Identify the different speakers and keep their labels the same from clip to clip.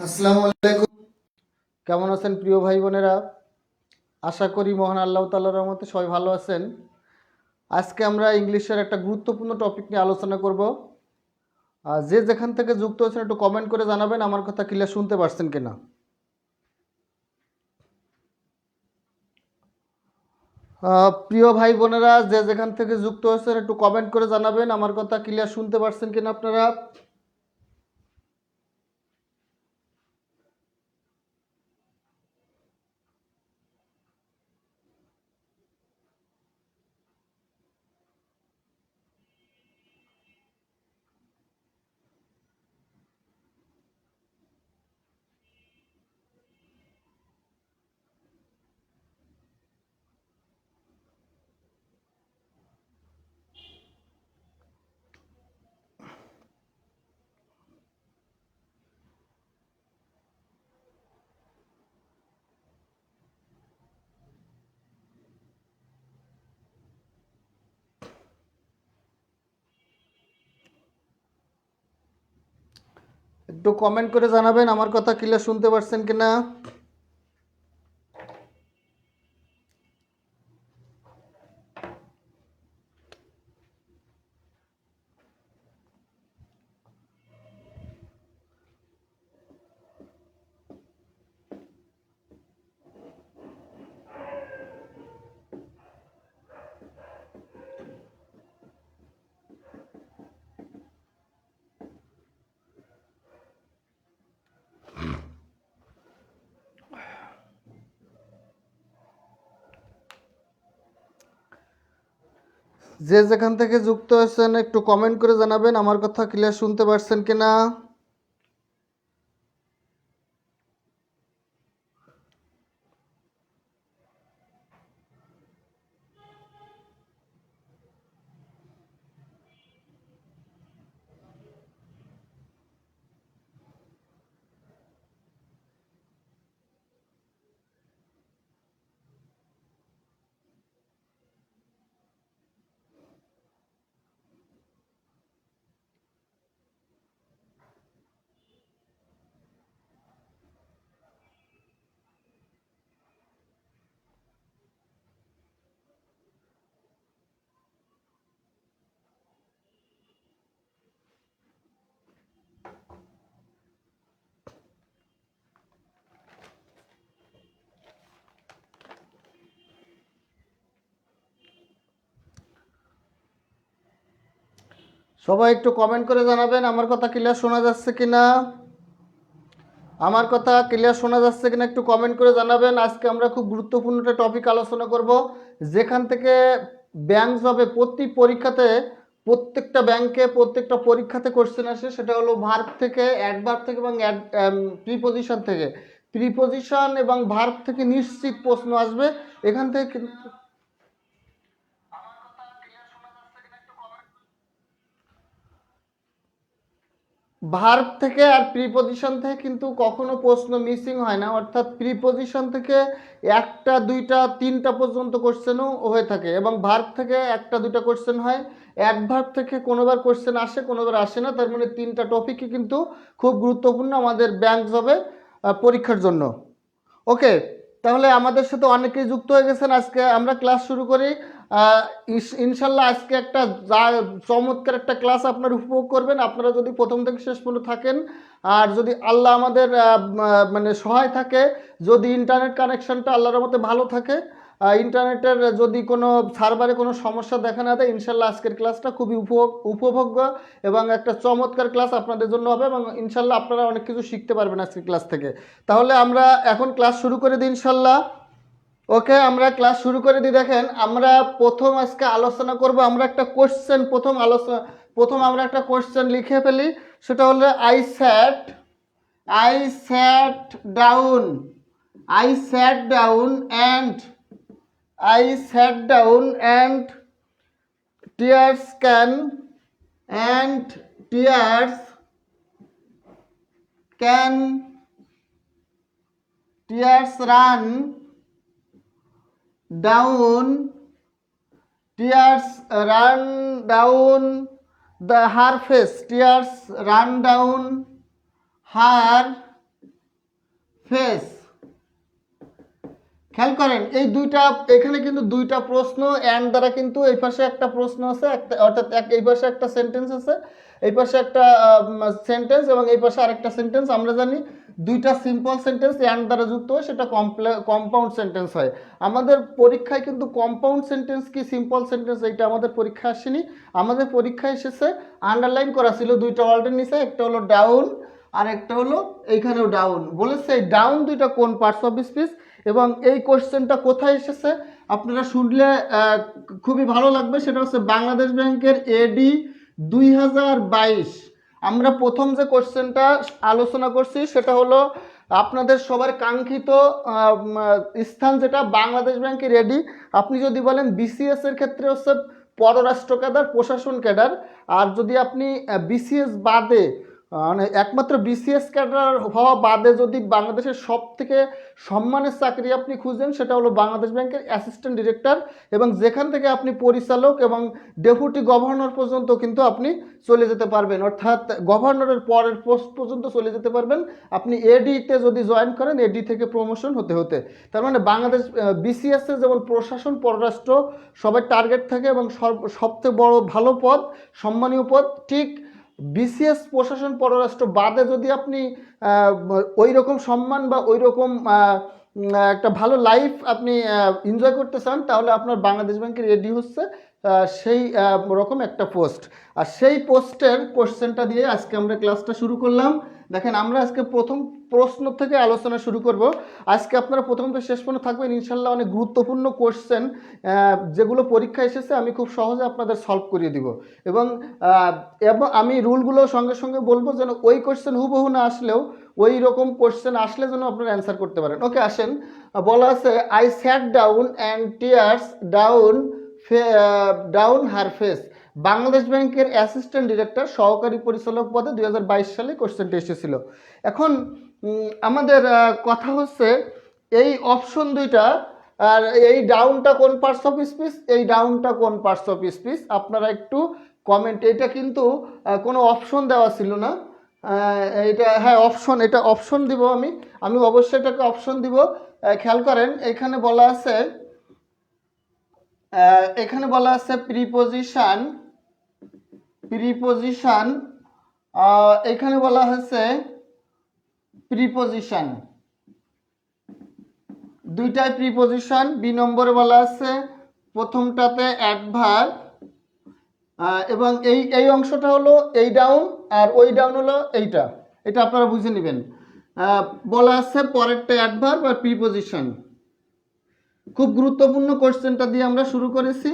Speaker 1: আসসালামু আলাইকুম। কেমন আছেন প্রিয় ভাই বোনেরা? আশা করি মহান আল্লাহ তাআলার রহমতে সবাই ভালো আছেন। আজকে আমরা ইংলিশের একটা গুরুত্বপূর্ণ টপিক নিয়ে আলোচনা করব। যে যেখান থেকে যুক্ত হয়েছেন একটু কমেন্ট করে জানাবেন আমার কথা ক্লিয়ার শুনতে পারছেন কিনা। প্রিয় ভাই বোনেরা যে যেখান থেকে যুক্ত হয়েছেন একটু কমেন্ট করে জানাবেন আমার কথা ক্লিয়ার শুনতে পারছেন কিনা আপনারা। একটু কমেন্ট করে জানাবেন আমার কথা ক্লিয়ার শুনতে পারছেন কিনা। যে যেখান থেকে যুক্ত হয়েছেন একটু কমেন্ট করে জানাবেন আমার কথা ক্লিয়ার শুনতে পারছেন কিনা। সবাই একটু কমেন্ট করে জানাবেন আমার কথা ক্লিয়ার শোনা যাচ্ছে কিনা। আমার কথা ক্লিয়ার শোনা যাচ্ছে কিনা একটু কমেন্ট করে জানাবেন। আজকে আমরা খুব গুরুত্বপূর্ণ একটা টপিক আলোচনা করব, যেখান থেকে ব্যাংক জবে প্রতি পরীক্ষাতে প্রত্যেকটা ব্যাংকে প্রত্যেকটা পরীক্ষাতে কোশ্চেন আসে, সেটা হলো ভার্ব থেকে, অ্যাডভার্ব থেকে এবং প্রিপজিশন থেকে। প্রিপজিশন এবং ভার্ব থেকে নিশ্চিত প্রশ্ন আসবে এখান থেকে কিন্তু। ভার্ব থেকে আর প্রিপজিশন থেকে কিন্তু কখনো প্রশ্ন মিসিং হয় না, অর্থাৎ প্রিপজিশন থেকে একটা দুইটা তিনটা পর্যন্ত কোশ্চেনও হয়ে থাকে এবং ভার্ব থেকে একটা দুইটা কোশ্চেন হয়। অ্যাডভার্ব থেকে কোনোবার কোশ্চেন আসে কোনোবার আসে না, তার মানে তিনটা টপিকই কিন্তু খুব গুরুত্বপূর্ণ আমাদের ব্যাংক জবে পরীক্ষার জন্য। ওকে, তাহলে আমাদের সাথে অনেকেই যুক্ত হয়ে গেছেন। আজকে আমরা ক্লাস শুরু করি। ইনশাল্লাহ আজকে একটা চমৎকার একটা ক্লাস আপনারা উপভোগ করবেন, আপনারা যদি প্রথম থেকে শেষ পর্যন্ত থাকেন। আর যদি আল্লাহ আমাদের মানে সহায় থাকে, যদি ইন্টারনেট কানেকশনটা আল্লাহর মতে ভালো থাকে, ইন্টারনেটের যদি কোনো সার্ভারে কোনো সমস্যা দেখা না দেয়, ইনশাল্লাহ আজকের ক্লাসটা খুবই উপভোগ্য এবং একটা চমৎকার ক্লাস আপনাদের জন্য হবে এবং ইনশাল্লাহ আপনারা অনেক কিছু শিখতে পারবেন আজকের ক্লাস থেকে। তাহলে আমরা এখন ক্লাস শুরু করে দিই ইনশাল্লাহ। ওকে, আমরা ক্লাস শুরু করে দিই। দেখেন, আমরা প্রথম আজকে আলোচনা করব, আমরা একটা কোশ্চেন প্রথম আমরা একটা কোশ্চেন লিখে ফেলি। সেটা হলো I sat down. I sat down and tears and tears can tears down tears run down the her face tears run down her face. খেয়াল করেন এই দুইটা, এখানে কিন্তু দুইটা প্রশ্ন অ্যান্ড দ্বারা, কিন্তু এই পাশে একটা প্রশ্ন আছে, একটা অর্থাৎ এই পাশে একটা সেন্টেন্স আছে, এই পাশে একটা সেন্টেন্স এবং এই পাশে আরেকটা সেন্টেন্স। আমরা জানি দুইটা সিম্পল সেন্টেন্স অ্যান্ড দ্বারা যুক্ত হয় সেটা কম্পাউন্ড সেন্টেন্স হয়। আমাদের পরীক্ষায় কিন্তু কম্পাউন্ড সেন্টেন্স কি সিম্পল সেন্টেন্স এইটা আমাদের পরীক্ষায় আসেনি। আমাদের পরীক্ষায় এসেছে আন্ডারলাইন করা ছিল দুইটা ওয়ার্ডের নিচে, একটা হলো ডাউন আর একটা হলো এইখানেও ডাউন। বলেছে এই ডাউন দুইটা কোন পার্টস অফ স্পিচ, এবং এই কোশ্চেনটা কোথায় এসেছে আপনারা শুনলে খুবই ভালো লাগবে। সেটা হচ্ছে বাংলাদেশ ব্যাংকের এডি 2022। আমরা প্রথম যে কোশ্চেনটা আলোচনা করছি সেটা হলো আপনাদের সবার কাঙ্ক্ষিত স্থান, যেটা বাংলাদেশ ব্যাংকের এডি। আপনি যদি বলেন বিসিএস এর ক্ষেত্রে হচ্ছে পররাষ্ট্র ক্যাডার, প্রশাসন ক্যাডার। আর যদি আপনি বিসিএস বাদে মানে একমাত্র বিসিএস ক্যাডার হওয়া বাদে যদি বাংলাদেশের সব থেকে সম্মানের চাকরি আপনি খুঁজেন সেটা হলো বাংলাদেশ ব্যাংকের অ্যাসিস্ট্যান্ট ডিরেক্টর, এবং যেখান থেকে আপনি পরিচালক এবং ডেপুটি গভর্নর পর্যন্ত কিন্তু আপনি চলে যেতে পারবেন, অর্থাৎ গভর্নরের পরের পোস্ট পর্যন্ত চলে যেতে পারবেন আপনি এডিতে যদি জয়েন করেন, এডি থেকে প্রমোশন হতে হতে। তার মানে বাংলাদেশ বিসিএস এ যেমন প্রশাসন পররাষ্ট্র সবার টার্গেট থাকে এবং সবচেয়ে বড় ভালো পদ, সম্মানীয় পদ, ঠিক বিসিএস প্রশাসন পররাষ্ট্র বাদে যদি আপনি ওই রকম সম্মান বা ওই রকম একটা ভালো লাইফ আপনি এনজয় করতে চান, তাহলে আপনার বাংলাদেশ ব্যাংকের এডি হচ্ছে সেই রকম একটা পোস্ট। আর সেই পোস্টের কোশ্চেনটা দিয়ে আজকে আমরা ক্লাসটা শুরু করলাম। দেখেন আমরা আজকে প্রথম প্রশ্ন থেকে আলোচনা শুরু করব। আজকে আপনারা প্রথম থেকে শেষ পর্যন্ত থাকবেন ইনশাল্লাহ। অনেক গুরুত্বপূর্ণ কোশ্চেন যেগুলো পরীক্ষা এসেছে আমি খুব সহজে আপনাদের সলভ করিয়ে দিব, এবং আমি রুলগুলো সঙ্গে সঙ্গে বলবো যেন ওই কোশ্চেন হুবহু না আসলেও ওই রকম কোশ্চেন আসলে যেন আপনারা অ্যান্সার করতে পারেন। ওকে, আসেন। বলা আছে I sat down and tears down her face. Bangladesh ব্যাংকের অ্যাসিস্ট্যান্ট ডিরেক্টর সহকারী পরিচালক পদে 2022 সালে কোশ্চেনটা এসেছিল। এখন আমাদের কথা হচ্ছে এই অপশন দুইটা, আর এই ডাউনটা কোন পার্টস অফ স্পিচ, এই ডাউনটা কোন পার্টস অফ স্পিচ আপনারা একটু কমেন্ট। এটা কিন্তু কোনো অপশন দেওয়া ছিল না, এটা হ্যাঁ অপশন, এটা অপশন দিব আমি অবশ্যই এটাকে অপশন দিব। খেয়াল করেন এখানে বলা আছে প্রিপোজিশন, এখানে বলা হয়েছে প্রিপোজিশন, দুইটাই প্রিপোজিশন। বি নম্বরে বলা আছে প্রথমটাতে অ্যাডভার্ব, এবং এই অংশটা হলো এই ডাউন আর ওই ডাউন হলো এইটা, এটা আপনারা বুঝে নেবেন। বলা আছে পরেরটা অ্যাডভার্ব আর প্রিপোজিশন। খুব গুরুত্বপূর্ণ কোশ্চেনটা দিয়ে আমরা শুরু করেছি,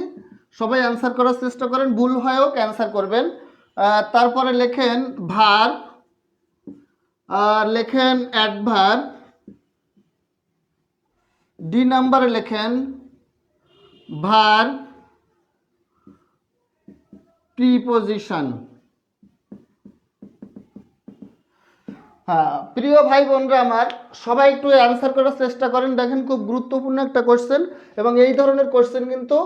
Speaker 1: সবাই অ্যান্সার করার চেষ্টা করেন, ভুল হয়েও অ্যান্সার করবেন। তারপরে লেখেন ভার্ব, আর লেখেন অ্যাডভার্ব, ডি নাম্বারে লেখেন ভার্ব প্রিপোজিশন। হ্যাঁ প্রিয় ভাই বোনরা আমার, সবাই একটু অ্যান্সার করার চেষ্টা করেন। দেখেন খুব গুরুত্বপূর্ণ একটা কোশ্চেন, এবং এই ধরনের কোশ্চেন কিন্তু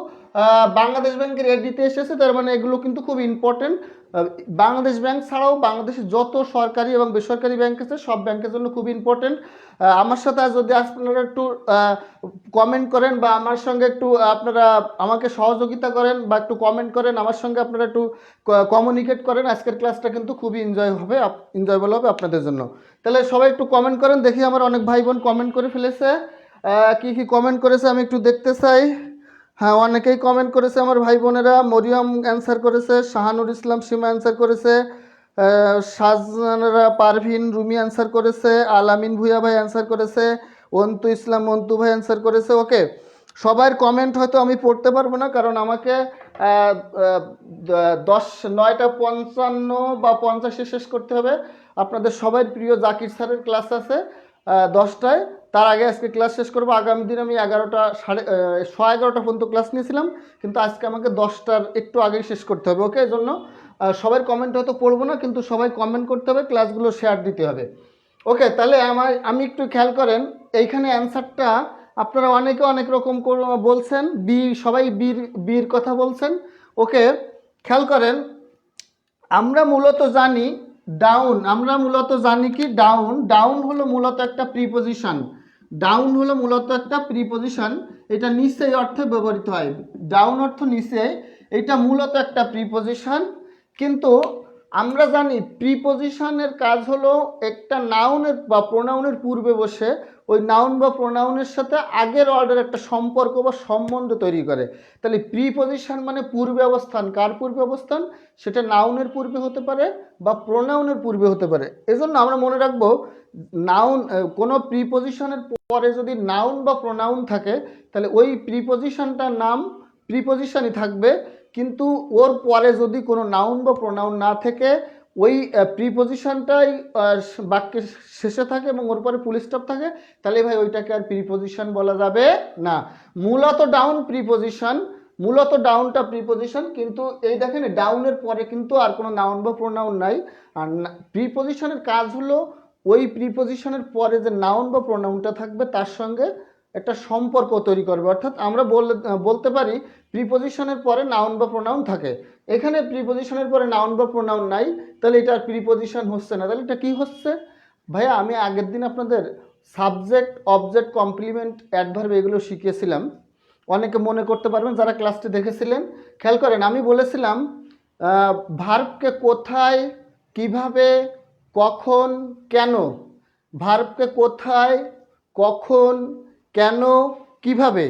Speaker 1: বাংলাদেশ ব্যাংকের এডিতে এসেছে, তার মানে এগুলো কিন্তু খুব ইম্পর্টেন্ট। বাংলাদেশ ব্যাংক ছাড়াও বাংলাদেশের যত সরকারি এবং বেসরকারি ব্যাংক আছে সব ব্যাংকের জন্য খুব ইম্পর্টেন্ট। আমার সাথে যদি আপনারা একটু কমেন্ট করেন বা আমার সঙ্গে একটু আপনারা আমাকে সহযোগিতা করেন বা একটু কমেন্ট করেন, আমার সঙ্গে আপনারা একটু কমিউনিকেট করেন, আজকের ক্লাসটা কিন্তু খুবই এনজয়েবল হবে আপনাদের জন্য। তাহলে সবাই একটু কমেন্ট করেন, দেখি আমার অনেক ভাই বোন কমেন্ট করে ফেলেছে। কি কি কমেন্ট করেছে আমি একটু দেখতে চাই। হ্যাঁ অনেকেই কমেন্ট করেছে আমার ভাই বোনেরা। মরিয়ম অ্যান্সার করেছে, শাহানুর ইসলাম সীমা অ্যান্সার করেছে, শাহজাহানরা পারভিন রুমি অ্যান্সার করেছে, আলামিন ভুইয়া ভাই অ্যান্সার করেছে, অন্তু ইসলাম মন্তু ভাই অ্যান্সার করেছে। ওকে, সবার কমেন্ট হয়তো আমি পড়তে পারবো না, কারণ আমাকে 9:55 বা 50 শেষ করতে হবে। আপনাদের সবাই প্রিয় জাকির স্যারের ক্লাস আছে 10টায়, তার আগে আজকে ক্লাস শেষ করবো। আগামী দিন আমি 11:11 পর্যন্ত ক্লাস নিয়েছিলাম, কিন্তু আজকে আমাকে 10টার একটু আগেই শেষ করতে হবে। ওকে, এই জন্য সবার কমেন্ট হয়তো পড়বো না, কিন্তু সবাই কমেন্ট করতে হবে, ক্লাসগুলো শেয়ার দিতে হবে। ওকে, তাহলে আমি একটু খেয়াল করেন এইখানে অ্যান্সারটা আপনারা অনেকে অনেক রকম বলছেন, সবাই বীর কথা বলছেন। ওকে, খেয়াল করেন আমরা মূলত জানি আমরা মূলত জানি কি ডাউন হলো মূলত একটা প্রিপজিশন। ডাউন হলো মূলত একটা প্রিপজিশন, এটা নিচে অর্থে ব্যবহৃত হয়। ডাউন অর্থ নিচে, এটা মূলত একটা প্রিপজিশন। কিন্তু আমরা জানি প্রিপজিশনের কাজ হলো একটা নাউনের বা প্রোনাউনের পূর্বে বসে ওই নাউন বা প্রোনাউনের সাথে আগের অর্ডার একটা সম্পর্ক বা সম্বন্ধ তৈরি করে। তাহলে প্রিপজিশন মানে পূর্বে অবস্থান। কার পূর্বে অবস্থান? সেটা নাউনের পূর্বে হতে পারে বা প্রোনাউনের পূর্বে হতে পারে। এজন্য আমরা মনে রাখবো নাউন, কোনো প্রিপজিশনের পরে যদি নাউন বা প্রোনাউন থাকে তাহলে ওই প্রিপজিশনটার নাম প্রিপজিশনই থাকবে। কিন্তু ওর পরে যদি কোনো নাউন বা প্রোনাউন না থেকে ওই প্রিপজিশনটাই বাক্যের শেষে থাকে এবং ওর পরে ফুল স্টপ থাকে, তাহলে ভাই ওইটাকে আর প্রিপজিশন বলা যাবে না। মূলত ডাউনটা প্রিপজিশন, কিন্তু এই দেখেন ডাউনের পরে কিন্তু আর কোনো নাউন বা প্রোনাউন নাই। আর প্রিপজিশনের কাজ হলো ওই প্রিপজিশনের পরে যে নাউন বা প্রোনাউনটা থাকবে তার সঙ্গে একটা সম্পর্ক তৈরি করবে। অর্থাৎ আমরা বলতে পারি প্রিপজিশনের পরে নাউন বা প্রোনাউন থাকে। এখানে প্রিপজিশনের পরে নাউন বা প্রোনাউন নাই, তাহলে এটা প্রিপজিশন হচ্ছে না। তাহলে এটা কি হচ্ছে? ভাইয়া আমি আগের দিন আপনাদের সাবজেক্ট, অবজেক্ট, কমপ্লিমেন্ট, অ্যাডভার্ব এগুলো শিখিয়েছিলাম। অনেকে মনে করতে পারবেন যারা ক্লাসটি দেখেছিলেন। খেয়াল করেন, আমি বলেছিলাম ভার্বকে কোথায়, কিভাবে, কখন, কেন। ভার্বকে কোথায়, কখন, কেন, কিভাবে,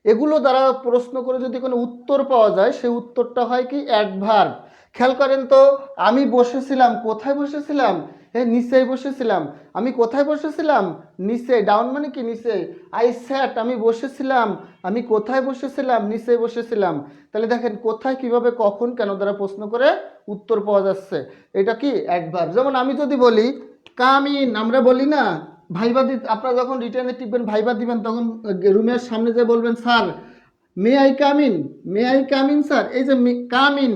Speaker 1: এগুলো দ্বারা প্রশ্ন করে যদি কোনো উত্তর পাওয়া যায় সেই উত্তরটা হয় কি? অ্যাডভার্ব। খেয়াল করেন তো, আমি বসেছিলাম, কোথায় বসেছিলাম? নিচেই বসেছিলাম। আমি কোথায় বসেছিলাম? নিচে। ডাউন মানে কি? নিচে। আই স্যাট, আমি বসেছিলাম। আমি কোথায় বসেছিলাম? নিচে বসেছিলাম। তাহলে দেখেন কোথায়, কিভাবে, কখন, কেন দ্বারা প্রশ্ন করে উত্তর পাওয়া যাচ্ছে। এটা কি? অ্যাডভার্ব। যেমন আমি যদি বলি কাম ইন, আমরা বলি না ভাইবা দিতে, আপনারা যখন রিটার্নে টিপবেন ভাইবা দিবেন তখন রুমের সামনে যে বলবেন sir may I come in, may I come in sir. এই যে কাম ইন,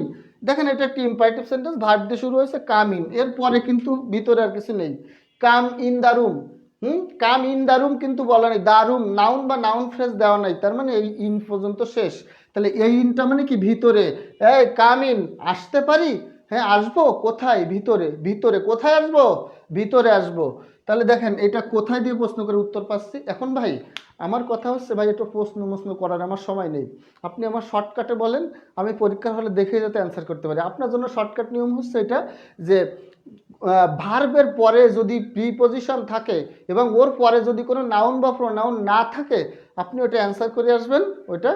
Speaker 1: দেখেন এটা একটি ইম্পারেটিভ সেন্টেন্স, ভার্ব দিয়ে শুরু হয়েছে কাম ইন, এরপরে কিন্তু ভিতরে আর কিছু নেই। Come in the room, come in the room কিন্তু বলা নেই। দ্য রুম নাউন বা নাউন ফ্রেজ দেওয়া নাই, তার মানে এই ইন পর্যন্ত শেষ। তাহলে এই ইনটা মানে কি? ভিতরে। এই কাম ইন, আসতে পারি? হ্যাঁ আসবো। কোথায়? ভিতরে। ভিতরে কোথায় আসবো? ভিতরে আসবো। তাহলে দেখেন এটা কোথায় দিয়ে প্রশ্ন করে উত্তর পাচ্ছি। এখন ভাই আমার কথা হচ্ছে, ভাই একটু প্রশ্ন করার আমার সময় নেই। আপনি আমার শর্টকাটে বলেন, আমি পরীক্ষার হলে দেখে যাতে অ্যান্সার করতে পারি। আপনার জন্য শর্টকাট নিয়ম হচ্ছে এটা যে ভার্বের পরে যদি প্রিপজিশন থাকে এবং ওর পরে যদি কোনো নাউন বা প্রোনাউন না থাকে, আপনি ওটা অ্যান্সার করে আসবেন, ওইটা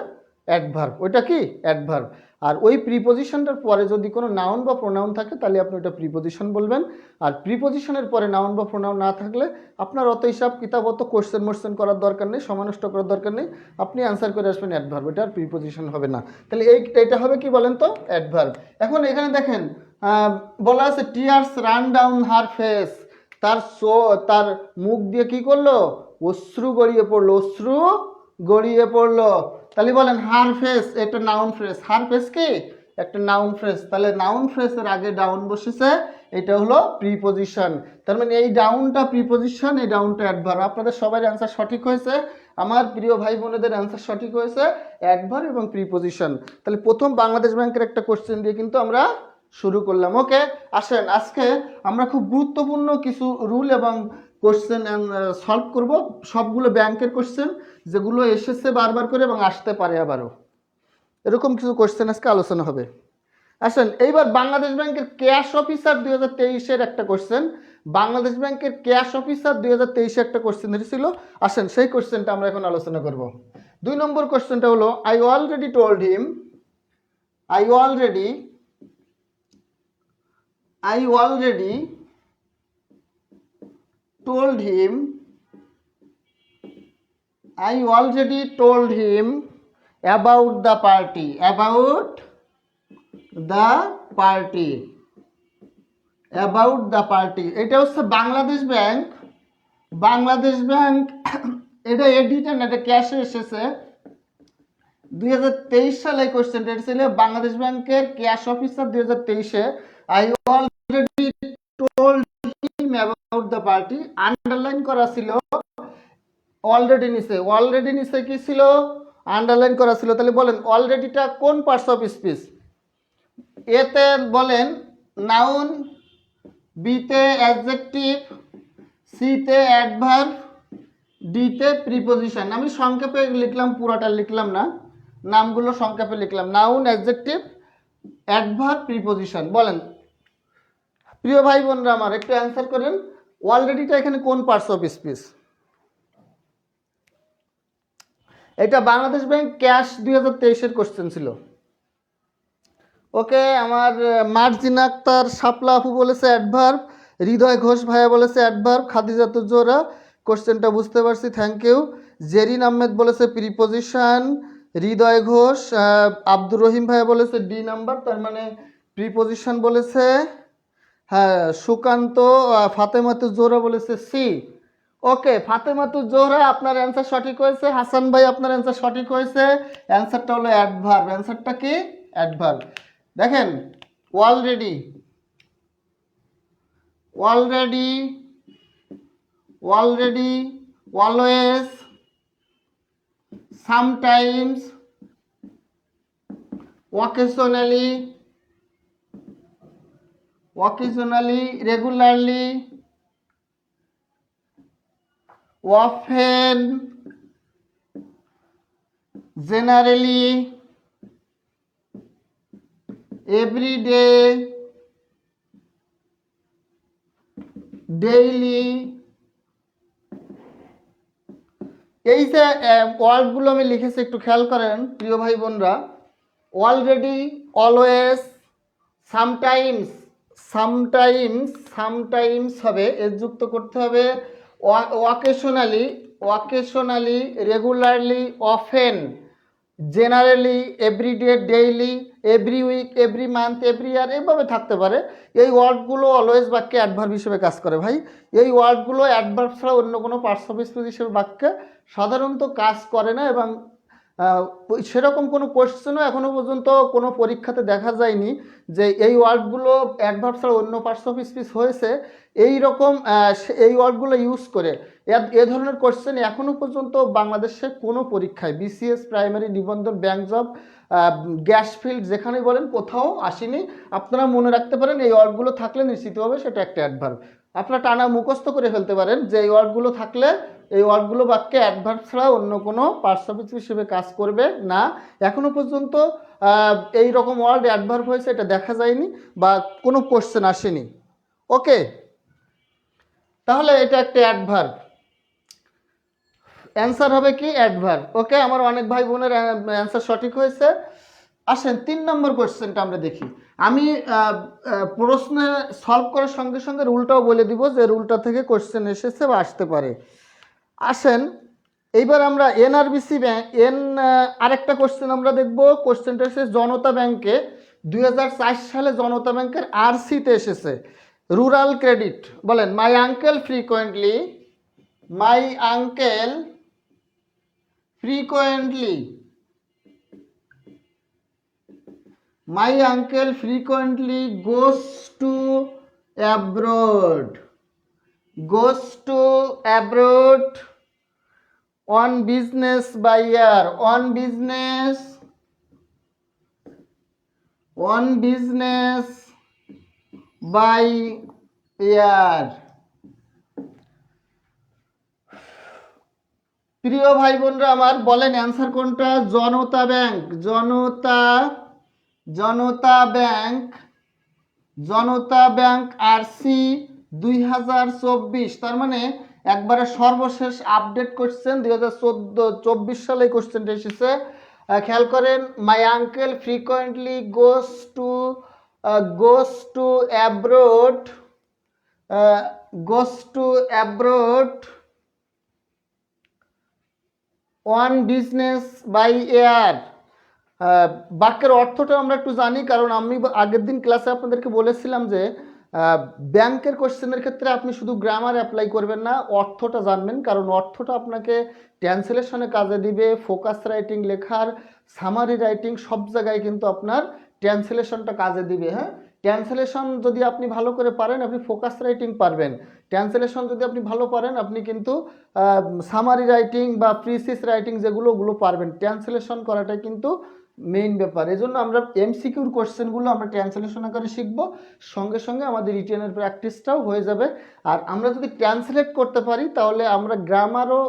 Speaker 1: অ্যাডভার্ব। ওইটা কি? অ্যাডভার্ব। আর ওই প্রিপজিশনটার পরে যদি কোনো নাউন বা প্রোনাউন থাকে তাহলে আপনি ওটা প্রিপজিশন বলবেন। আর প্রিপজিশনের পরে নাউন বা প্রোনাউন না থাকলে আপনার অত হিসাব কিতাব, অত কোশ্চেন করার দরকার নেই, সময় নষ্ট করার দরকার নেই। আপনি অ্যান্সার করে আসবেন অ্যাডভার্ব, এটা আর প্রিপজিশন হবে না। তাহলে এটা হবে কি বলেন তো? অ্যাডভার্ব। এখন এখানে দেখেন বলা আছে tears run down her face, তার মুখ দিয়ে কি করলো? অশ্রু গড়িয়ে পড়লো, অশ্রু গড়িয়ে পড়লো। তাহলে বলেন হার ফেস একটা নাউন ফ্রেজ। হার ফেস কি? একটা নাউন ফ্রেজ। তাহলে নাউন ফ্রেজের আগে ডাউন বসেছে, এটা হলো প্রিপজিশন। তার মানে এই ডাউনটা প্রিপজিশন, এই ডাউনটা অ্যাডভার্ব। আপনাদের সবার অ্যান্সার সঠিক হয়েছে, আমার প্রিয় ভাই বোনেদের অ্যান্সার সঠিক হয়েছে, অ্যাডভার্ব এবং প্রিপজিশন। তাহলে প্রথম বাংলাদেশ ব্যাংকের একটা কোশ্চেন দিয়ে কিন্তু আমরা শুরু করলাম। ওকে, আসেন আজকে আমরা খুব গুরুত্বপূর্ণ কিছু রুল এবং কোশ্চেন সলভ করব। সবগুলো ব্যাংকের কোশ্চেন যেগুলো এসেছে বারবার করে এবং আসতে পারে আবারও, এরকম কিছু কোশ্চেন আজকে আলোচনা হবে। আসেন এইবার বাংলাদেশ ব্যাংকের ক্যাশ অফিসার 2023-এর একটা কোশ্চেন। বাংলাদেশ ব্যাংকের ক্যাশ অফিসার 2023-এ একটা কোশ্চেন এসেছিল। আসেন সেই কোশ্চেনটা আমরা এখন আলোচনা করব। 2 নম্বর কোশ্চেনটা হলো I already told him, I already told him, I already told him about the party, about the party, about the party। এটা হচ্ছে বাংলাদেশ ব্যাংক, বাংলাদেশ ব্যাংক এটা এডিটর না, এটা ক্যাশে এসেছে 2023 সালে। কোশ্চেনটা ছিল বাংলাদেশ ব্যাংকের ক্যাশ অফিসার 2023-এ। I already told him about the party, underline করা ছিল অলরেডি নিচে। অলরেডি নিচে কি ছিল? আন্ডারলাইন করা ছিল। তাহলে বলেন অলরেডিটা কোন পার্টস অফ স্পিচ? এতে বলেন নাউন, বিতে অ্যাডজেক্টিভ, সিতে অ্যাডভার্ব, ডিতে প্রিপোজিশন। আমি সংক্ষেপে লিখলাম, পুরোটা লিখলাম না, নামগুলো সংক্ষেপে লিখলাম। Noun, adjective, adverb, preposition. বলেন প্রিয় ভাই বোনরা আমার, একটু অ্যান্সার করেন। অলরেডিটা এখানে কোন পার্টস অফ স্পিচ? এটা বাংলাদেশ ব্যাংক ক্যাশ 2023-এর কোশ্চেন ছিল। ওকে, আমার মার্জিন আক্তার শাপলা আপু বলেছে অ্যাডভার্ব, হৃদয় ঘোষ ভাইয়া বলেছে অ্যাডভার্ব, খাদিজাতুর জোহরা কোশ্চেনটা বুঝতে পারছি, থ্যাংক ইউ। জেরিন আহমেদ বলেছে প্রিপোজিশন, হৃদয় ঘোষ, আব্দুর রহিম ভাইয়া বলেছে ডি নাম্বার, তার মানে প্রিপোজিশন বলেছে। হ্যাঁ, সুকান্ত ফাতেমাতুর জোহরা বলেছে সি। ওকে, ফাতেমাতুর জোহরা আপনার অ্যান্সার সঠিক হয়েছে। হাসান ভাই আপনার অ্যান্সার সঠিক হয়েছে। অ্যান্সারটা হলো অ্যাডভার্ব। অ্যান্সারটা কি? অ্যাডভার্ব। দেখেন, already, already, already, always, sometimes, occasionally, occasionally, regularly, often, generally, every day, daily। এই যে ওয়ার্ডগুলো আমি লিখেছি একটু খেয়াল করেন প্রিয় ভাই বোনরা। Already, always, sometimes, sometimes, sometimes হবে, এর যুক্ত করতে হবে occasionally, occasionally, regularly, often, generally, everyday, daily, every week, every month, every year, এভাবে থাকতে পারে। এই ওয়ার্ডগুলো অলওয়েজ বাক্যে অ্যাডভার্ব হিসেবে কাজ করে ভাই। এই ওয়ার্ডগুলো অ্যাডভার্ব ছাড়া অন্য কোনো পার্টস অফ স্পিচ হিসেবে বাক্যে সাধারণত কাজ করে না, এবং সেরকম কোনো কোশ্চেনও এখনো পর্যন্ত কোনো পরীক্ষাতে দেখা যায়নি যে এই ওয়ার্ডগুলো অ্যাডভার্ব ছাড়া অন্য পার্টস অফ স্পিচ হয়েছে। এই রকম এই ওয়ার্ডগুলো ইউজ করে এ ধরনের কোশ্চেন এখনো পর্যন্ত বাংলাদেশে কোনো পরীক্ষায়, বিসিএস, প্রাইমারি, নিবন্ধন, ব্যাংক জব, গ্যাস ফিল্ড, যেখানেই বলেন কোথাও আসেনি। আপনারা মনে রাখতে পারেন এই ওয়ার্ডগুলো থাকলে নিশ্চিতভাবে সেটা একটা অ্যাডভার্ব। আপনারা টানা মুখস্থ করে ফেলতে পারেন যে এই ওয়ার্ডগুলো থাকলে, এই ওয়ার্ডগুলো বাক্যে অ্যাডভার্ব ছাড়া অন্য কোনো পার্টস অফ স্পিচ হিসেবে কাজ করবে না। এখনো পর্যন্ত এই রকম ওয়ার্ড অ্যাডভার্ব হয়েছে এটা দেখা যায়নি বা কোনো কোশ্চেন আসেনি। ওকে, তাহলে এটা একটা অ্যাডভার্ব। অ্যান্সার হবে কি? অ্যাডভার্ব। ওকে, আমার অনেক ভাই বোনের অ্যান্সার সঠিক হয়েছে। আসেন 3 নম্বর কোশ্চেনটা আমরা দেখি। আমি প্রশ্ন সলভ করার সঙ্গে সঙ্গে রুলটাও বলে দিব যে রুলটা থেকে কোশ্চেন এসেছে বা আসতে পারে। আসেন এইবার আমরা এনআরবিসি ব্যাংক আরেকটা কোশ্চেন আমরা দেখব। কোশ্চেনটা এসেছে জনতা ব্যাংকে 2004 সালে জনতা ব্যাংকের আরসিতে এসেছে রুরাল ক্রেডিট। বলেন মাই uncle frequently, my uncle frequently, my uncle frequently goes to abroad, goes to abroad on business by year, on business, on business by year। প্রিয় ভাই বোনরা আমার, বলেন অ্যান্সার কোনটা? জনতা ব্যাংক, জনতা, জনতা ব্যাংক, জনতা ব্যাংক আরসি 2024। তার মানে একবারে সর্বশেষ আপডেট কোশ্চেন 2024 সালে কোশ্চেনটা এসেছে। খেয়াল করেন, my uncle frequently goes to abroad, goes to abroad on business by air. বাক্যের অর্থটা আমরা একটু জানি, কারণ আমি আগের দিন ক্লাসে আপনাদেরকে বলেছিলাম যে ব্যাংকের কোশ্চেনের ক্ষেত্রে আপনি শুধু গ্রামার অ্যাপ্লাই করবেন না, অর্থটা জানবেন, কারণ অর্থটা আপনাকে ট্রান্সলেশনে কাজে দিবে। ফোকাস রাইটিং লেখার, সামারি রাইটিং, সব জায়গায় কিন্তু আপনার ট্রান্সলেশনটা কাজে দিবে। হ্যাঁ, ট্রান্সলেশন যদি আপনি ভালো করে পারেন আপনি ফোকাস রাইটিং পারবেন, ট্রান্সলেশন যদি আপনি ভালো পারেন আপনি কিন্তু সামারি রাইটিং বা প্রিসিস রাইটিং যেগুলো ওগুলো পারবেন। ট্রান্সলেশন করাটাই কিন্তু মেইন ব্যাপার। এই জন্য আমরা এমসিকিউর কোশ্চেনগুলো আমরা ট্রান্সলেশন আকারে শিখব, সঙ্গে সঙ্গে আমাদের রিটেনের প্র্যাকটিসটাও হয়ে যাবে। আর আমরা যদি ট্রান্সলেট করতে পারি তাহলে আমরা গ্রামারও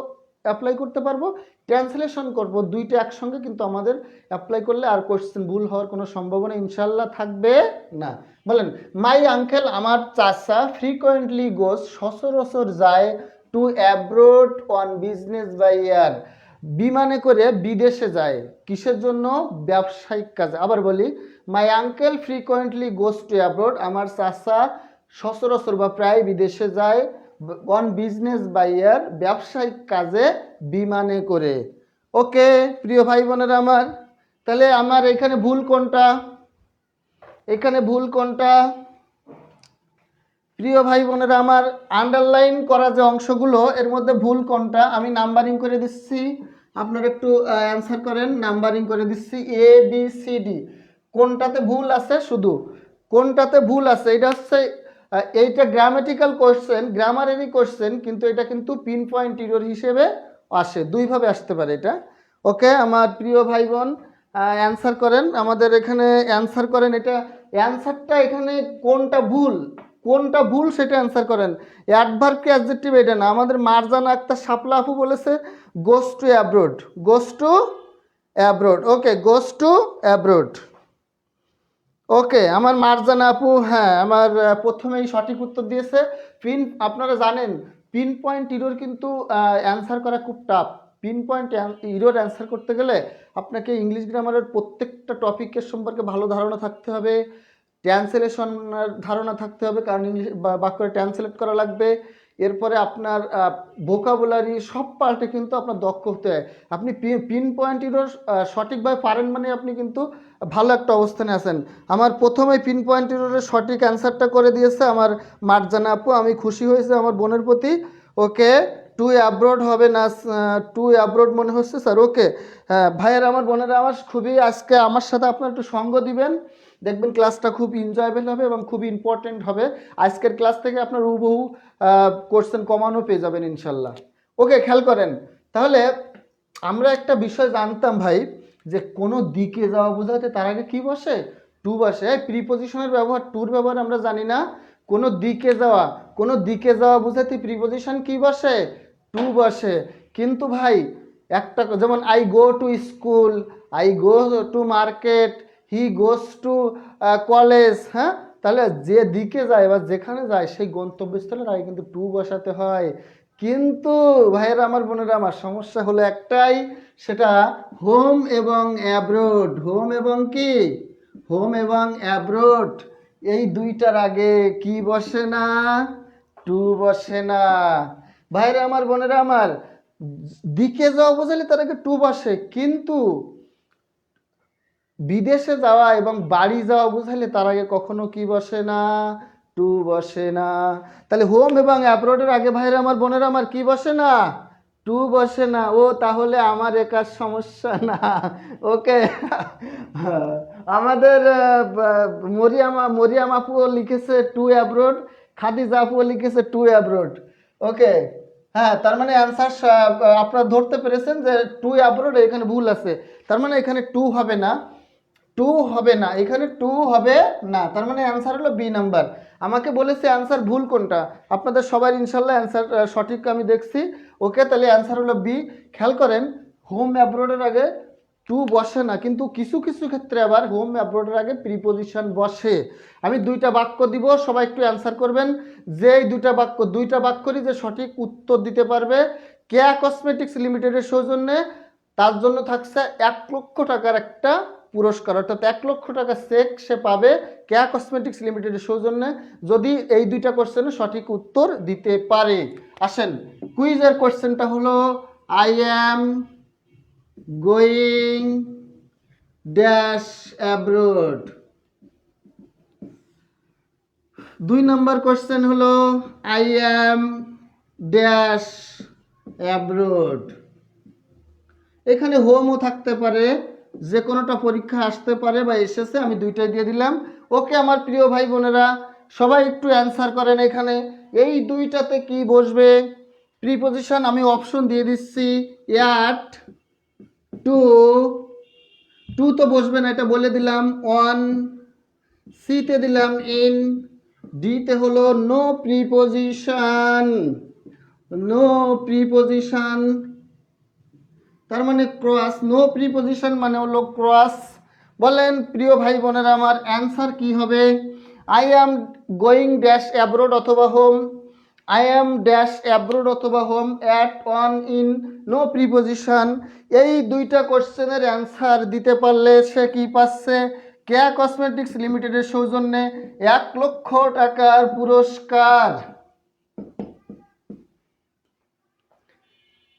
Speaker 1: অ্যাপ্লাই করতে পারবো, ট্রান্সলেশন করব, দুইটা একসঙ্গে কিন্তু আমাদের অ্যাপ্লাই করলে আর কোশ্চেন ভুল হওয়ার কোনো সম্ভাবনা ইনশাল্লাহ থাকবে না। বলেন, মাই আঙ্কেল, আমার চাচা ফ্রিকোয়েন্টলি গোস, সচরাচর যায়, to abroad on business by air, বিমানে করে বিদেশে যায়, কিসের জন্য? ব্যবসায়িক কাজে। আবার বলি, মাই uncle frequently goes to abroad, আমার চাচা সচরাচর বা প্রায় বিদেশে যায়, অন বিজনেস বাই এয়ার, ব্যবসায়িক কাজে বিমানে করে। ওকে প্রিয় ভাই বোনেরা আমার, তাহলে আমার এখানে ভুল কোনটা? এখানে ভুল কোনটা প্রিয় ভাই বোনেরা আমার? আন্ডারলাইন করা যে অংশগুলো এর মধ্যে ভুল কোনটা আমি নাম্বারিং করে দিচ্ছি, আপনারা একটু অ্যান্সার করেন। নাম্বারিং করে দিচ্ছি এ বি সি ডি, কোনটাতে ভুল আছে, শুধু কোনটাতে ভুল আছে। এটা হচ্ছে এইটা গ্রামাটিক্যাল কোশ্চেন, গ্রামারেরই কোশ্চেন, কিন্তু এটা কিন্তু পিন পয়েন্ট এরর হিসেবে আসে, দুইভাবে আসতে পারে এটা। ওকে আমার প্রিয় ভাই বোন, অ্যান্সার করেন, আমাদের এখানে অ্যান্সার করেন। এটা অ্যান্সারটা এখানে কোনটা ভুল, কোনটা ভুল সেটা অ্যান্সার করেন। অ্যাডভার্ব কি অ্যাডজেক্টিভ এটা না। আমাদের মারজানা আক্তার শাপলা আপু বলেছে goes to abroad, goes to abroad. Okay, goes to abroad. Okay আমার মারজানা আপু, হ্যাঁ আমার প্রথমেই সঠিক উত্তর দিয়েছে। আপনারা জানেন পিন পয়েন্ট ইরোর কিন্তু অ্যান্সার করা খুব tough. Pin point error answer করতে গেলে আপনাকে ইংলিশ গ্রামারের প্রত্যেকটা টপিকের সম্পর্কে ভালো ধারণা থাকতে হবে, ট্রান্সলেশনের ধারণা থাকতে হবে, কারণ ইংলিশ বাক্যে ট্রান্সলেট করা লাগবে। এরপরে আপনার ভোকাবুলারি সব পাল্টে কিন্তু আপনার দক্ষ হতে হয়। আপনি পিন পয়েন্ট ইরোর সঠিকভাবে পারেন মানে আপনি কিন্তু ভালো একটা অবস্থানে আছেন। আমার প্রথমে পিন পয়েন্ট ইরোরের সঠিক অ্যান্সারটা করে দিয়েছে আমার মারজানা আপু, আমি খুশি হয়েছে আমার বোনের প্রতি। ওকে, টু অ্যাব্রোড হবে না, টু অ্যাব্রোড মনে হচ্ছে স্যার। ওকে ভাইয়ের আমার বোনেরা আমার, খুবই আজকে আমার সাথে আপনার একটু সঙ্গ দিবেন, দেখবেন ক্লাসটা খুব এনজয়েবল হবে এবং খুব ইম্পর্টেন্ট হবে। আজকের ক্লাস থেকে আপনার হুবহু কোশ্চেন কমানো পেয়ে যাবেন ইনশাল্লাহ। ওকে খেয়াল করেন, তাহলে আমরা একটা বিষয় জানতাম ভাই, যে কোনো দিকে যাওয়া বোঝাতে তার আগে কি বসে? টু বসে। প্রিপজিশনের ব্যবহার, টুর ব্যবহার আমরা জানি না। কোনো দিকে যাওয়া, কোনো দিকে যাওয়া বোঝাতে প্রিপজিশন কি বসে? টু বসে। কিন্তু ভাই একটা যেমন I go to school, I go to market, he goes to college, হ্যাঁ, তাহলে যে দিকে যায় বা যেখানে যায় সেই গন্তব্যস্থলের আগে কিন্তু টু বসাতে হয়। কিন্তু ভাইয়েরা আমার বোনেরা আমার, সমস্যা হলো একটাই, সেটা হোম এবং অ্যাব্রোড। হোম এবং কি? হোম এবং অ্যাব্রোড, এই দুইটার আগে কি বসে না? টু বসে না। ভাইয়েরা আমার বোনেরা আমার, দিকে যাওয়া বোঝালে তার আগে টু বসে, কিন্তু বিদেশে যাওয়া এবং বাড়ি যাওয়া বুঝাইলে তার আগে কখনো কি বসে না? টু বসে না। তাহলে হোম এবং অ্যাব্রোডের আগে ভাইরা আমার বোনেরা আমার কি বসে না? টু বসে না। ও তাহলে আমার একার সমস্যা না। ওকে আমাদের মরিয়াম আপুও লিখেছে টু অ্যাব্রোড, খাদিজা আপুও লিখেছে টু অ্যাব্রোড। ওকে হ্যাঁ, তার মানে অ্যান্সার আপনারা ধরতে পেরেছেন যে টু অ্যাব্রোড, এখানে ভুল আছে। তার মানে এখানে টু হবে না, টু হবে না, এখানে টু হবে না। তার মানে অ্যান্সার হলো বি নাম্বার। আমাকে বলেছে অ্যান্সার ভুল কোনটা, আপনাদের সবাই ইনশাল্লাহ অ্যান্সার সঠিক আমি দেখছি। ওকে তাহলে অ্যান্সার হলো বি। খেয়াল করেন, হোম অ্যাব্রোডের আগে টু বসে না, কিন্তু কিছু কিছু ক্ষেত্রে আবার হোম অ্যাব্রোডের আগে প্রিপোজিশন বসে। আমি দুইটা বাক্য দিব, সবাই একটু অ্যান্সার করবেন। যে এই দুইটা বাক্যরই যে সঠিক উত্তর দিতে পারবে, কেয়া কসমেটিক্স লিমিটেডের সৌজন্যে তার জন্য থাকছে 1,00,000 টাকার একটা পুরস্কার, অর্থাৎ 1,00,000 টাকা চেক সে পাবে কেয়া কসমেটিক্স লিমিটেডের সৌজন্যে, যদি এই দুইটা কোশ্চেনের সঠিক উত্তর দিতে পারে। আসেন কুইজের কোশ্চেনটা হলো, I am going dash abroad. 2 number question হলো, আই অ্যাম ড্যাশ অ্যাব্রোড। এখানে হোমও থাকতে পারে, যে কোনোটা পরীক্ষা আসতে পারে বা এসেছে, আমি দুইটাই দিয়ে দিলাম। ওকে আমার প্রিয় ভাই বোনেরা সবাই একটু অ্যান্সার করেন। এখানে এই দুইটাতে কি বসবে? প্রিপোজিশন আমি অপশন দিয়ে দিচ্ছি, অ্যাট, টু, টু তো বসবে না, এটা বলে দিলাম। অন, সিতে দিলাম ইন, ডিতে হলো নো প্রিপোজিশন, নো প্রিপোজিশন, তার মানে ক্রস, নো প্রিপোজিশন মানে হলো ক্রস। বলেন প্রিয় ভাই বোনেরা আমার, অ্যান্সার কি হবে? I am going dash abroad অথবা home, I am dash abroad অথবা home, at, on, in, no preposition. এই দুইটা কোশ্চেনের অ্যান্সার দিতে পারলে সে কি পাচ্ছে? কেয়া কসমেটিক্স লিমিটেডের সৌজন্যে 1,00,000 টাকার পুরস্কার।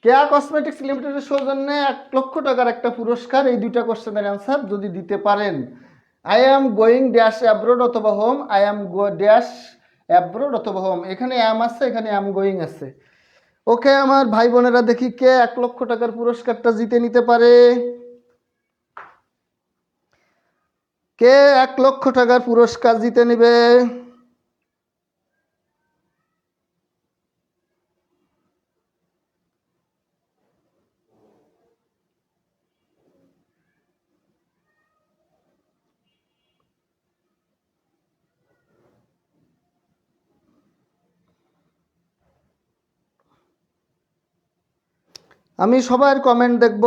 Speaker 1: কেয়া কসমেটিক্স লিমিটেডের সৌজন্যে 1,00,000 টাকার একটা পুরস্কার, এই দুইটা কোশ্চেনের অ্যান্সার যদি দিতে পারেন। I am going dash abroad অথবা home, I am dash abroad অথবা হোম, এখানে অ্যাম আছে, এখানে অ্যাম গোয়িং আছে। ওকে আমার ভাই বোনেরা, দেখি কে 1,00,000 টাকার পুরস্কারটা জিতে নিতে পারে। কে 1,00,000 টাকার পুরস্কার জিতে নিবে? আমি সবার কমেন্ট দেখব।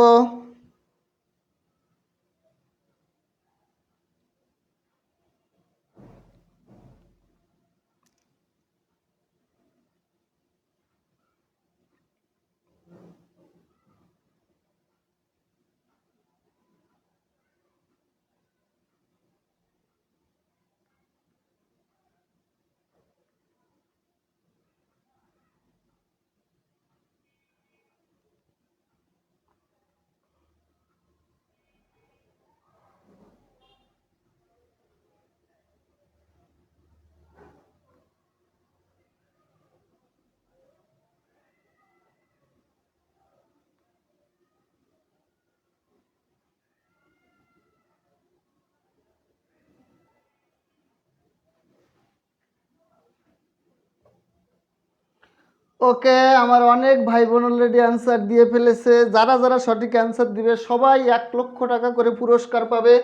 Speaker 1: ওকে, আমার অনেক ভাই বোন অলরেডি অ্যান্সার দিয়ে ফেলেছে। যারা যারা সঠিক অ্যান্সার দিবে সবাই 1,00,000 টাকা করে পুরস্কার পাবে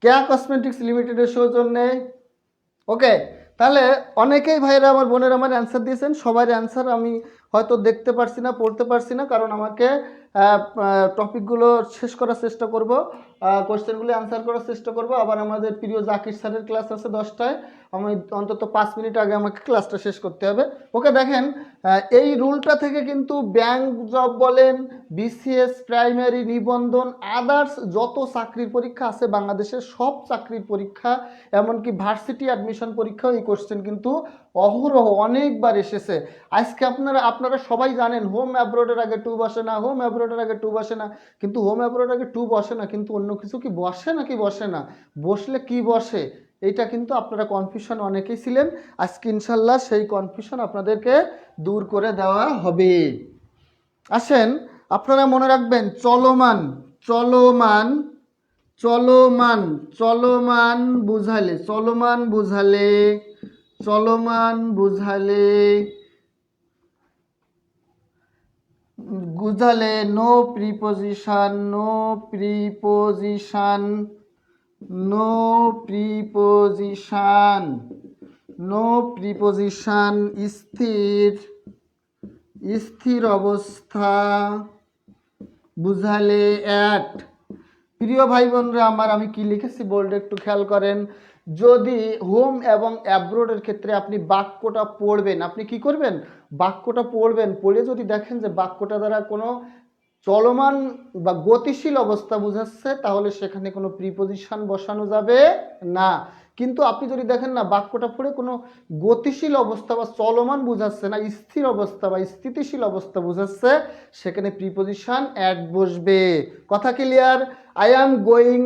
Speaker 1: কেয়া কসমেটিক্স লিমিটেডের সৌজন্যে। ওকে, তাহলে অনেকেই ভাইরা আমার বোনের আমার অ্যান্সার দিয়েছেন। সবার অ্যান্সার আমি হয়তো দেখতে পারছি না, পড়তে পারছি না, কারণ আমাকে টপিকগুলো শেষ করার চেষ্টা করব, কোশ্চেনগুলো অ্যান্সার করার চেষ্টা করব। আবার আমাদের প্রিয় জাকির স্যারের ক্লাস আছে 10টায়, আমি অন্তত 5 মিনিট আগে আমাকে ক্লাসটা শেষ করতে হবে। ওকে, দেখেন এই রুলটা থেকে কিন্তু ব্যাংক জব বলেন, বিসিএস, প্রাইমারি, নিবন্ধন, আদার্স যত চাকরির পরীক্ষা আছে বাংলাদেশের সব চাকরির পরীক্ষা, এমনকি ভার্সিটি অ্যাডমিশন পরীক্ষাও এই কোশ্চেন কিন্তু অহরহ অনেকবার এসেছে। আজকে আপনারা সবাই জানেন হোম অ্যাব্রোডের আগে টু বসে না, হোম অ্যাব্রোডের আগে টু বসে না, কিন্তু হোম অ্যাব্রোডের আগে টু বসে না, কিন্তু অন্য কিছু কি বসে নাকি বসে না? বসলে কি বসে এইটা কিন্তু আপনারা কনফিউশন অনেকেই ছিলেন। আজকে ইনশাল্লাহ সেই কনফিউশন আপনাদেরকে দূর করে দেওয়া হবে। আসেন, আপনারা মনে রাখবেন চলমান, চলমান, চলমান, চলমান বুঝালে, চলমান বুঝালে, চলমান বুঝালে, বুঝালে no preposition, no preposition, no preposition, no preposition, স্থির, স্থির অবস্থা বুঝালে অ্যাট। প্রিয় ভাই বোনরা আমার, আমি কি লিখেছি বোল্ডে একটু খেয়াল করেন। যদি হোম এবং অ্যাব্রোডের ক্ষেত্রে আপনি বাক্যটা পড়বেন, আপনি কি করবেন? বাক্যটা পড়বেন, পড়ে যদি দেখেন যে বাক্যটা দ্বারা কোনো চলমান বা গতিশীল অবস্থা বোঝাচ্ছে, তাহলে সেখানে কোনো প্রিপোজিশন বসানো যাবে না। কিন্তু আপনি যদি দেখেন না বাক্যটা পড়ে কোনো গতিশীল অবস্থা বা চলমান বোঝাচ্ছে না, স্থির অবস্থা বা স্থিতিশীল অবস্থা বোঝাচ্ছে, সেখানে প্রিপোজিশন অ্যাড বসবে। কথা clear? I am going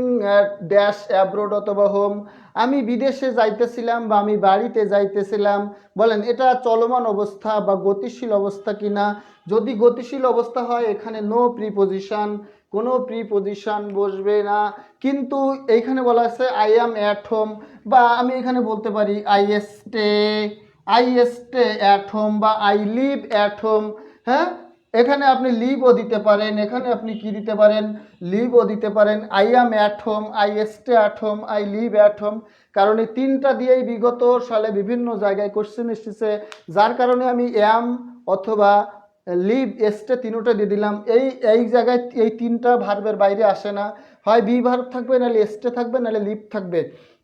Speaker 1: dash abroad অথবা হোম, আমি বিদেশে যাইতেছিলাম বা আমি বাড়িতে যাইতেছিলাম। বলেন এটা চলমান অবস্থা বা গতিশীল অবস্থা কিনা? যদি গতিশীল অবস্থা হয় এখানে নো প্রিপোজিশন, কোনো প্রিপোজিশন বসবে না। কিন্তু এইখানে বলা আছে আই অ্যাম অ্যাট হোম, বা আমি এখানে বলতে পারি I stay, I stay at home, বা আই লিভ অ্যাট হোম। হ্যাঁ, এখানে আপনি লিভও দিতে পারেন, এখানে আপনি কি দিতে পারেন, লিভও দিতে পারেন। I am at home, I stay at home, I live at home. কারণ এই তিনটা দিয়েই বিগত সালে বিভিন্ন জায়গায় কোশ্চেন এসেছে, যার কারণে আমি অ্যাম অথবা লিভ স্টে তিনোটা দিয়ে দিলাম। এই এই জায়গায় এই তিনটা ভার্বের বাইরে আসে না, হয় বি ভার্ব থাকবে, নাহলে স্টে থাকবে, নাহলে লিভ থাকবে।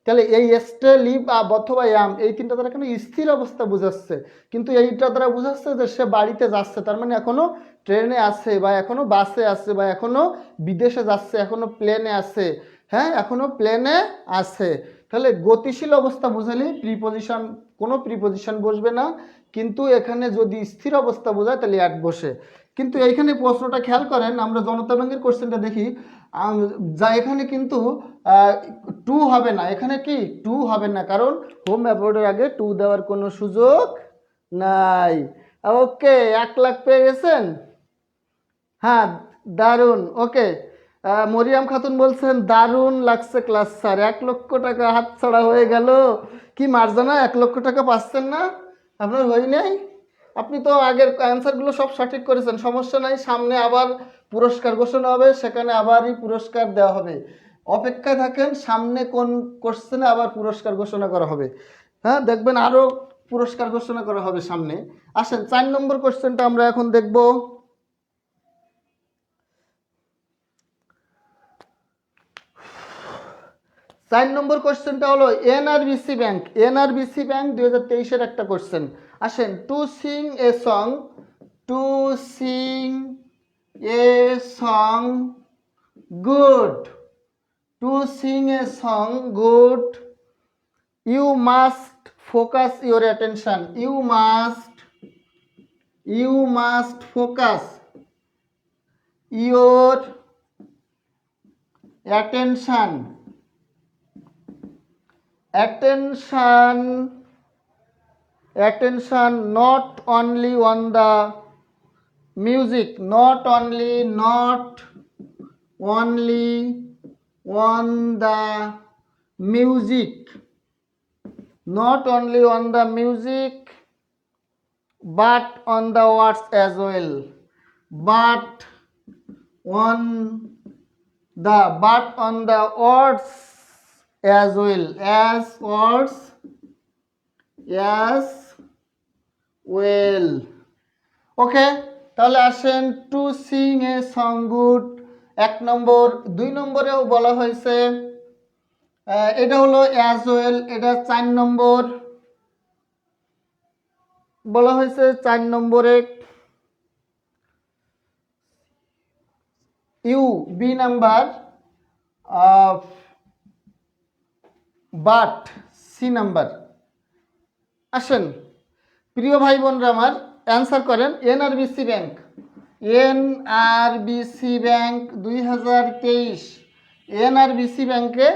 Speaker 1: তাহলে এই স্টে, লিভ অথবা অ্যাম, এই তিনটা দ্বারা কেন স্থির অবস্থা বোঝাচ্ছে, কিন্তু এইটা দ্বারা বোঝাচ্ছে যে সে বাড়িতে যাচ্ছে, তার মানে এখনো ট্রেনে আছে, বা এখনো বাসে আছে, বা এখনো বিদেশে যাচ্ছে, এখনো প্লেনে আছে। হ্যাঁ, এখনো প্লেনে আছে। তাহলে গতিশীল অবস্থা বোঝালে প্রিপোজিশন, কোনো প্রিপোজিশন বসবে না, কিন্তু এখানে যদি স্থির অবস্থা বোঝায় তাহলে অ্যাট বসে। কিন্তু এইখানে প্রশ্নটা খেয়াল করেন, আমরা জনতা ব্যাংকের কোশ্চেনটা দেখি, যা এখানে কিন্তু টু হবে না, এখানে কি টু হবে না, কারণ হোম অ্যাবোর্ডের আগে টু দেওয়ার কোনো সুযোগ নাই। ওকে, 1 লাখ পেয়ে গেছেন। হ্যাঁ, দারুণ। ওকে, মরিয়াম খাতুন বলছেন দারুণ লাগছে ক্লাস স্যার, 1 লক্ষ টাকা হাতছাড়া হয়ে গেল। কি মার্জানা, 1 লক্ষ টাকা পাচ্ছেন না? আপনার হয় নাই? আপনি তো আগের অ্যান্সারগুলো সব সঠিক করেছেন, সমস্যা নাই। সামনে আবার পুরস্কার ঘোষণা হবে, সেখানে আবারই পুরস্কার দেওয়া হবে। অপেক্ষায় থাকেন, সামনে কোন কোশ্চেনে আবার পুরস্কার ঘোষণা করা হবে। হ্যাঁ, দেখবেন আরও পুরস্কার ঘোষণা করা হবে সামনে। আসেন 4 নম্বর কোশ্চেনটা আমরা এখন দেখব। 4 নম্বর কোশ্চেনটা হলো এনআরবিসি ব্যাংক। এনআরবিসি ব্যাংক 2023-এর একটা কোশ্চেন। আসেন, to sing a song, to sing a song good, to sing a song good, you must focus your attention, you must focus your attention, attention not only on the music, not only on the music, not only on the music, but on the words as well, but on the words as well, as well. Okay, তাহলে আসেন to sing a song good 1 নম্বর। 2 নম্বরেও বলা হয়েছে, এটা হলো as well, এটা 4 নম্বর বলা হয়েছে। 4 নম্বরে you, B number, but, C number. আসেন প্রিয় ভাই বোনরা আমার, অ্যান্সার করেন। NRBC bank, NRBC bank 2023, NRBC ব্যাংকে,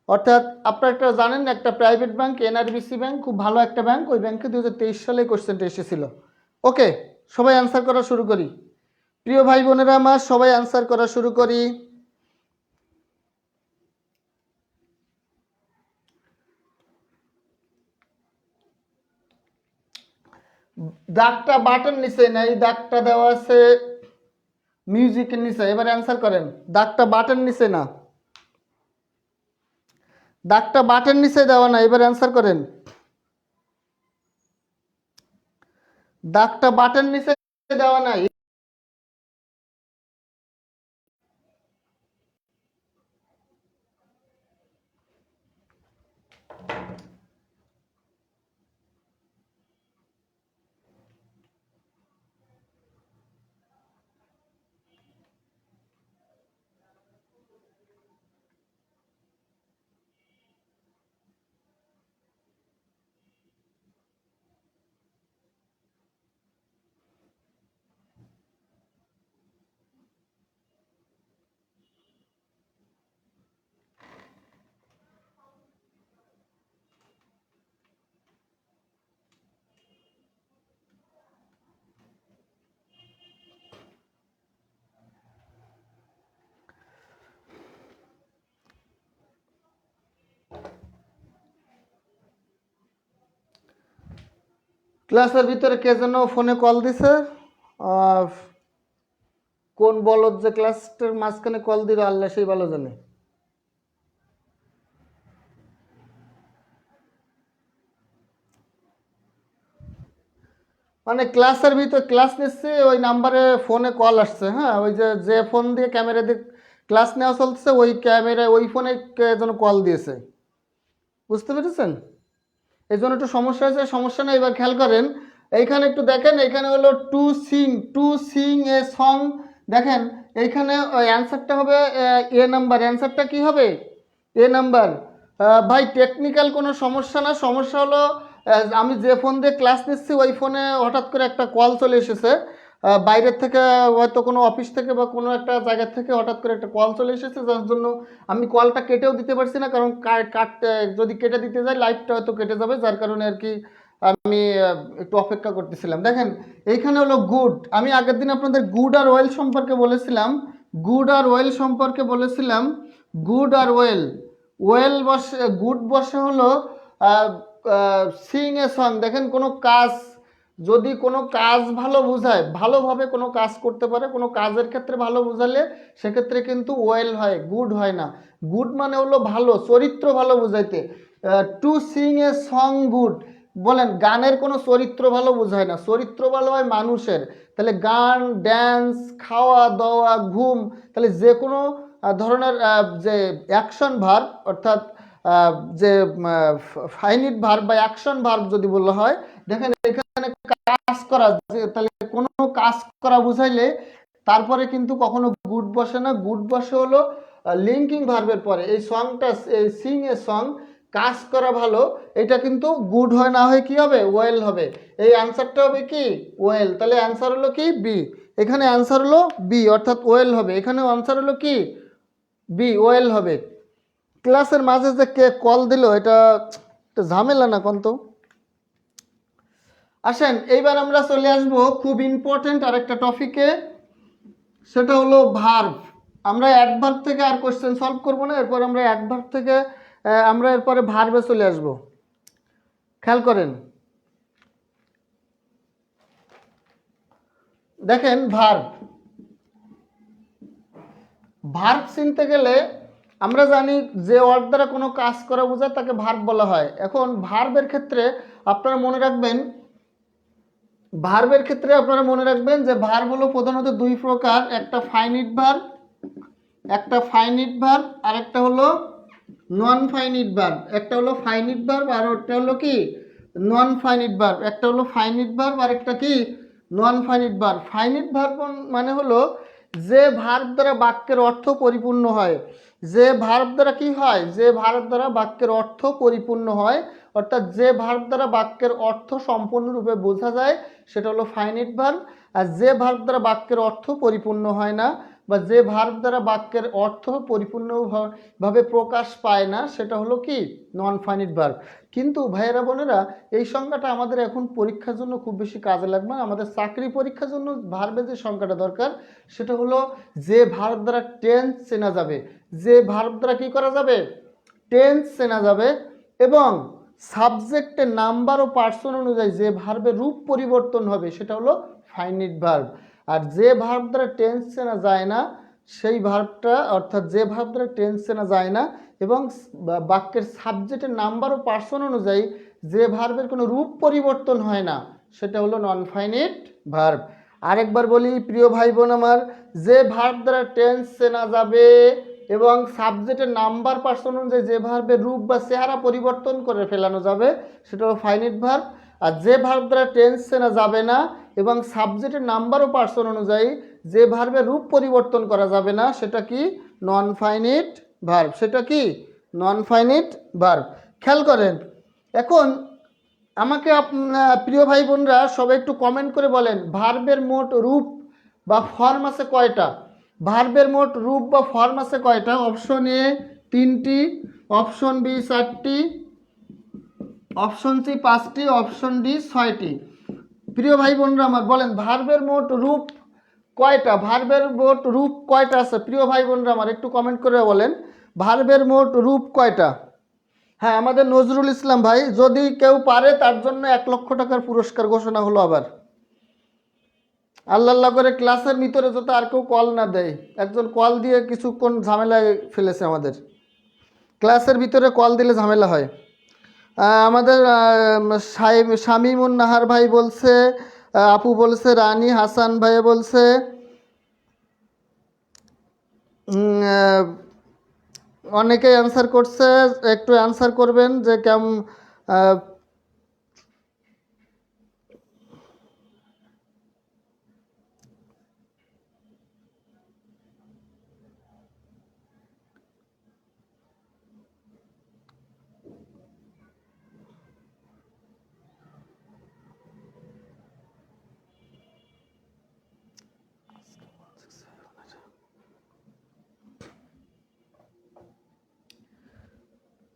Speaker 1: অর্থাৎ আপনারা একটা জানেন একটা প্রাইভেট ব্যাংক এনআরবিসি ব্যাংক, খুব ভালো একটা ব্যাংক, ওই ব্যাংকে 2023 সালে কোশ্চেনটা এসেছিল। ওকে, সবাই অ্যান্সার করা শুরু করি। প্রিয় ভাই বোনেরা আমার, সবাই অ্যান্সার করা শুরু করি। দাগটা বাটন নিচে না, এই দাগটা দেওয়া আছে মিউজিকের নিচে। এবার অ্যান্সার করেন। দাগটা বাটন নিচে না, দাগটা বাটন নিচে দেওয়া না। এবার অ্যান্সার করেন। দাগটা বাটন নিচে দেওয়া নাই। ক্লাসের ভিতরে কে যেন ফোনে কল দিছে। কোন বলদ যে ক্লাসটার মাঝখানে কল দিল আল্লাহ সেই ভালো জানে। মানে ক্লাসের ভিতর ক্লাস নিচ্ছে ওই নাম্বারে ফোনে কল আসছে, হ্যাঁ ওই যে যে ফোন দিয়ে ক্যামেরা দিয়ে ক্লাস নেওয়া চলছে ওই ক্যামেরা ওই ফোনে কে যেন কল দিয়েছে, বুঝতে পেরেছেন? এই জন্য একটু সমস্যা হয়েছে, সমস্যা নেই। এবার খেয়াল করেন এইখানে একটু দেখেন, এইখানে হলো টু সিং এ সং। দেখেন এইখানে অ্যান্সারটা হবে এ নাম্বার, অ্যান্সারটা কি হবে এ নাম্বার। ভাই টেকনিক্যাল কোনো সমস্যা না, সমস্যা হলো আমি যে ফোন দিয়ে ক্লাস নিচ্ছি ওই ফোনে হঠাৎ করে একটা কল চলে এসেছে বাইরের থেকে, হয়তো কোনো অফিস থেকে বা কোনো একটা জায়গা থেকে হঠাৎ করে একটা কল চলে এসেছে, যার জন্য আমি কলটা কেটেও দিতে পারছি না, কারণ কাটতে যদি কেটে দিতে যাই লাইভটা হয়তো কেটে যাবে, যার কারণে আর কি আমি একটু অপেক্ষা করতেছিলাম। দেখেন এইখানে হলো গুড, আমি আগের দিন আপনাদের গুড আর ওয়েল সম্পর্কে বলেছিলাম, গুড আর ওয়েল সম্পর্কে বলেছিলাম। গুড আর ওয়েল, ওয়েল বসে গুড বসে হলো সিং এ সং। দেখেন কোনো কাজ, যদি কোনো কাজ ভালো বোঝায়, ভালোভাবে কোনো কাজ করতে পারে, কোনো কাজের ক্ষেত্রে ভালো বোঝালে সেক্ষেত্রে কিন্তু ওয়েল হয়, গুড হয় না। গুড মানে হলো ভালো, চরিত্র ভালো বোঝাইতে। To sing a song good, বলেন গানের কোনো চরিত্র ভালো বোঝায় না, চরিত্র ভালো হয় মানুষের। তাহলে গান, ড্যান্স, খাওয়া দাওয়া, ঘুম, তাহলে যে কোনো ধরনের যে অ্যাকশন ভার্ব অর্থাৎ যে ফাইনিট ভার্ব বা অ্যাকশন ভার্ব যদি বলা হয়, দেখেন এখানে কাজ করা, তাহলে কোনো কাজ করা বুঝাইলে তারপরে কিন্তু কখনো গুড বসে না, গুড বসে হলো লিঙ্কিং ভার্বের পরে। এই সংটা সিং এ সং, কাজ করা ভালো, এটা কিন্তু গুড হয় না, হয় কি হবে ওয়েল হবে। এই অ্যান্সারটা হবে কি ওয়েল, তাহলে অ্যান্সার হলো কি বি। এখানে অ্যান্সার হলো বি অর্থাৎ ওয়েল হবে, এখানে অ্যান্সার হলো কি বি ওয়েল হবে। ক্লাসের মাঝে যে কে কল দিল এটা ঝামেলা না কোন তো। আসেন এইবার আমরা চলে আসব খুব ইম্পর্টেন্ট আরেকটা টপিকে, সেটা হলো ভার্ব। আমরা অ্যাডভার্ব থেকে আর কোশ্চেন সলভ করব না, এরপর আমরা অ্যাডভার্ব থেকে আমরা এরপরে ভার্বে চলে আসব। খেয়াল করেন, দেখেন ভার্ব, ভার্ব চিনতে গেলে আমরা জানি যে ওয়ার্ড দ্বারা কোনো কাজ করা বোঝায় তাকে ভার্ব বলা হয়। এখন ভার্বের ক্ষেত্রে আপনারা মনে রাখবেন, ভার্বের ক্ষেত্রে আপনারা মনে রাখবেন যে ভার্ব হলো প্রধানত দুই প্রকার, একটা ফাইনিট ভার্ব, একটা ফাইনিট ভার্ব আর একটা হলো নন ফাইনিট ভার্ব। একটা হলো ফাইনিট ভার্ব আর একটা হলো কি নন ফাইনিট ভার্ব। একটা হলো ফাইনিট ভার্ব আর একটা কি non finite verb. Finite verb মানে হলো যে ভার্ব দ্বারা বাক্যের অর্থ পরিপূর্ণ হয়, যে ভার্ব দ্বারা কি হয়, যে ভার্ব দ্বারা বাক্যের অর্থ পরিপূর্ণ হয়, অর্থাৎ যে ভার্ব দ্বারা বাক্যের অর্থ সম্পূর্ণরূপে বোঝা যায় সেটা হলো ফাইনিট ভার্ব। আর যে ভার্ব দ্বারা বাক্যের অর্থ পরিপূর্ণ হয় না বা যে ভার্ব দ্বারা বাক্যের অর্থ পরিপূর্ণভাবে প্রকাশ পায় না সেটা হলো কি নন ফাইনিট ভার্ব। কিন্তু ভাইয়েরা বোনেরা এই সংজ্ঞাটা আমাদের এখন পরীক্ষার জন্য খুব বেশি কাজে লাগবে না, আমাদের চাকরি পরীক্ষার জন্য ভার্বের যে সংজ্ঞাটা দরকার সেটা হলো যে ভার্ব দ্বারা টেন্স চেনা যাবে, যে ভার্ব দ্বারা কি করা যাবে টেন্স চেনা যাবে, এবং সাবজেক্টের নাম্বার ও পার্সন অনুযায়ী যে ভার্বের রূপ পরিবর্তন হবে সেটা হলো ফাইনিট ভার্ব। আর যে ভার্ব দ্বারা টেন্স চেনা যায় না সেই ভার্বটা, অর্থাৎ যে ভার্ব দ্বারা টেন্স চেনা যায় না এবং বাক্যের সাবজেক্টের নাম্বার ও পার্সন অনুযায়ী যে ভার্বের কোনো রূপ পরিবর্তন হয় না সেটা হলো নন ফাইনিট ভার্ব। আরেকবার বলি প্রিয় ভাই বোন আমার, যে ভার্ব দ্বারা টেন্স চেনা যাবে এবং সাবজেক্টের নাম্বার পার্সন অনুযায়ী যে ভার্বের রূপ বা চেহারা পরিবর্তন করে ফেলানো যাবে সেটা হলো ফাইনিট ভার্ব। আর যে ভার্ব দ্বারা টেন্স চেনা যাবে না এবং সাবজেক্টের নাম্বার ও পার্সন অনুযায়ী যে ভার্বের রূপ পরিবর্তন করা যাবে না সেটা কি নন ফাইনিট ভার্ব, সেটা কি নন ফাইনিট ভার্ব। খেয়াল করেন, এখন আমাকে প্রিয় ভাই বোনরা সবাই একটু কমেন্ট করে বলেন ভার্বের মোট রূপ বা ফর্ম আছে কয়টা, ভার্বের মোট রূপ বা ফর্ম আছে কয়টা? অপশন এ 3টি, অপশন বি 4টি, অপশন সি 5টি, অপশন ডি 6টি। প্রিয় ভাই বোনরা আমার বলেন ভার্বের মোট রূপ কয়টা, ভার্বের মোট রূপ কয়টা আছে? প্রিয় ভাই বোনরা আমার একটু কমেন্ট করে বলেন ভার্বের মোট রূপ কয়টা। হ্যাঁ আমাদের নজরুল ইসলাম ভাই, যদি কেউ পারে তার জন্য 1 লক্ষ টাকার পুরস্কার ঘোষণা হলো আবার। আল্লাহ আল্লাহ করে ক্লাসের ভিতরে যাতে আর কেউ কল না দেয়। একজন কল দিয়ে কিছুক্ষণ ঝামেলায় ফেলেছে আমাদের। ক্লাসের ভিতরে কল দিলে ঝামেলা হয়। আমাদের শামিমুন নাহার ভাই বলছে, আপু বলছে, রানী হাসান ভাই বলছে, অনেকেই অ্যান্সার করছে। একটু অ্যান্সার করবেন যে কেমন।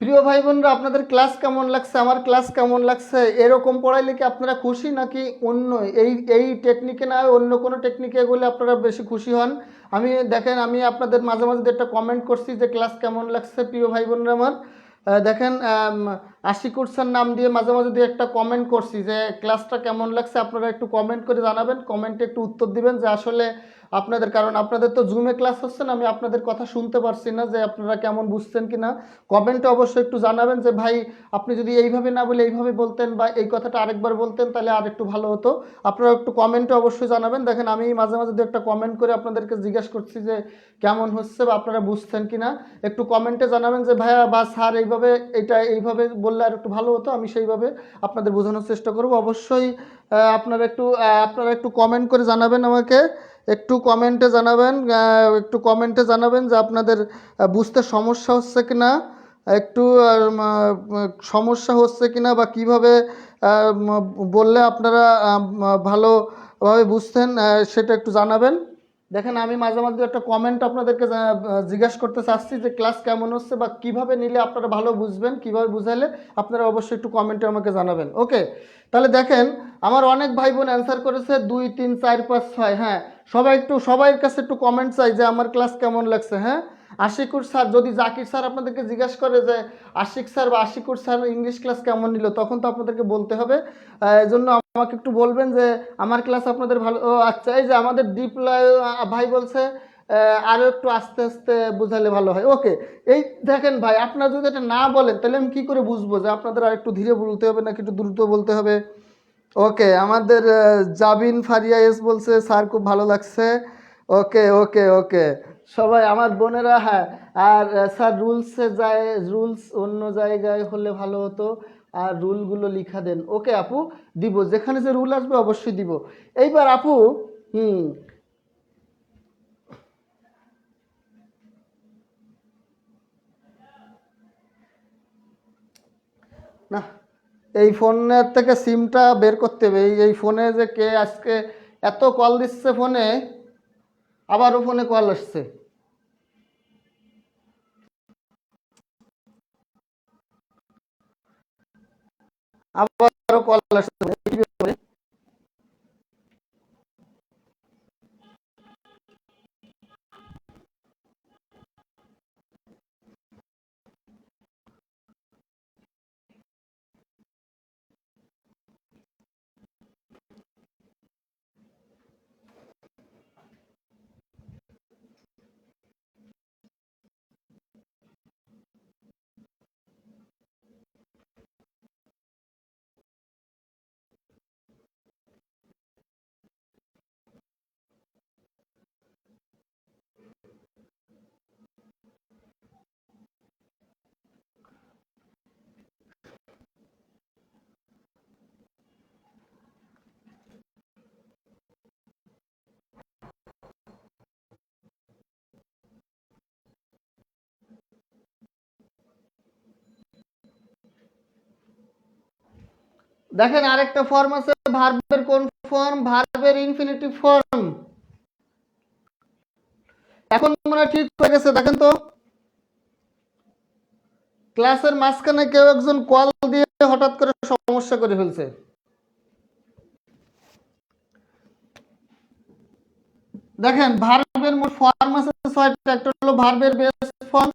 Speaker 1: প্রিয় ভাই বোনরা, আপনাদের ক্লাস কেমন লাগছে, আমার ক্লাস কেমন লাগছে? এরকম পড়াইলে কি আপনারা খুশি, নাকি অন্য এই এই টেকনিকে না অন্য কোনো টেকনিকে গেলে আপনারা বেশি খুশি হন? আমি দেখেন, আমি আপনাদের মাঝে মাঝে একটা কমেন্ট করছি যে ক্লাস কেমন লাগছে প্রিয় ভাই বোনরা আমার। দেখেন, আশিকুর স্যার নাম দিয়ে মাঝে মাঝে দিয়ে একটা কমেন্ট করছি যে ক্লাসটা কেমন লাগছে। আপনারা একটু কমেন্ট করে জানাবেন, কমেন্টে একটু উত্তর দিবেন যে আসলে আপনাদের, কারণ আপনাদের তো জুমে ক্লাস হচ্ছে না, আমি আপনাদের কথা শুনতে পারছি না যে আপনারা কেমন বুঝছেন কি না। কমেন্টে অবশ্যই একটু জানাবেন যে ভাই আপনি যদি এইভাবে না বলে এইভাবে বলতেন বা এই কথাটা আরেকবার বলতেন তাহলে আর একটু ভালো হতো। আপনারা একটু কমেন্টে অবশ্যই জানাবেন। দেখেন, আমি মাঝে মাঝে দু একটা কমেন্ট করে আপনাদেরকে জিজ্ঞাসা করছি যে কেমন হচ্ছে বা আপনারা বুঝছেন কি না। একটু কমেন্টে জানাবেন যে ভাইয়া বা স্যার এইভাবে, এটা এইভাবে বললে আর একটু ভালো হতো, আমি সেইভাবে আপনাদের বোঝানোর চেষ্টা করব। অবশ্যই আপনারা একটু কমেন্ট করে জানাবেন আমাকে। একটু কমেন্টে জানাবেন, একটু কমেন্টে জানাবেন যে আপনাদের বুঝতে সমস্যা হচ্ছে কি না, একটু সমস্যা হচ্ছে কি না, বা কীভাবে বললে আপনারা ভালোভাবে বুঝতেন, সেটা একটু জানাবেন। দেখেন, আমি মাঝে মাঝে একটা কমেন্ট আপনাদেরকে জিজ্ঞাসা করতে চাচ্ছি যে ক্লাস কেমন হচ্ছে বা কিভাবে নিলে আপনারা ভালো বুঝবেন, কিভাবে বুঝাইলে আপনারা অবশ্যই একটু কমেন্টে আমাকে জানাবেন। ওকে, তাহলে দেখেন, আমার অনেক ভাই বোন অ্যান্সার করেছে 2 3 4 5 6। হ্যাঁ, সবাইয়ের কাছে একটু কমেন্ট চাই যে আমার ক্লাস কেমন লাগছে। হ্যাঁ, আশিকুর স্যার, যদি জাকির স্যার আপনাদেরকে জিজ্ঞাসা করে যে আশিক স্যার বা আশিকুর স্যার ইংলিশ ক্লাস কেমন নিল, তখন তো আপনাদেরকে বলতে হবে। এই জন্য আমাকে একটু বলবেন যে আমার ক্লাস আপনাদের ভালো। ও আচ্ছা, এই যে আমাদের দীপ ভাই বলছে আরও একটু আস্তে আস্তে বোঝালে ভালো হয়। ওকে, এই দেখেন ভাই, আপনারা যদি এটা না বলেন তাহলে আমি কী করে বুঝবো যে আপনাদের আর একটু ধীরে বলতে হবে নাকি একটু দ্রুত বলতে হবে? ওকে, আমাদের জাবিন ফারিয়া এস বলছে স্যার খুব ভালো লাগছে। ওকে ওকে ওকে, সবাই আমার বোনেরা। হ্যাঁ, আর স্যার রুলস অন্য জায়গায় হলে ভালো হতো, আর রুলগুলো লিখা দেন। ওকে আপু, দিব, যেখানে যে রুল আসবে অবশ্যই দিব। এইবার আপু, হুম, না, এই ফোনের থেকে সিমটা বের করতে হবে। এই ফোনে যে কে আজকে এত কল দিচ্ছে ফোনে, আবারও ফোনে কল আসছে, আবারও কল আসছে। দেখেন, আরেকটা ফর্ম আছে ভার্বের। কোন ফর্ম? ভার্বের ইনফিনিটিভ ফর্ম। এখন মনে হয় ঠিক হয়ে গেছে। দেখেন তো, ক্লাসের মাঝখানে কেউ একজন কল দিয়ে হঠাৎ করে সমস্যা করে ফেলছে। দেখেন, ভার্বের মোট ফর্ম আছে 6টা। একটা হলো ভার্বের বেস ফর্ম,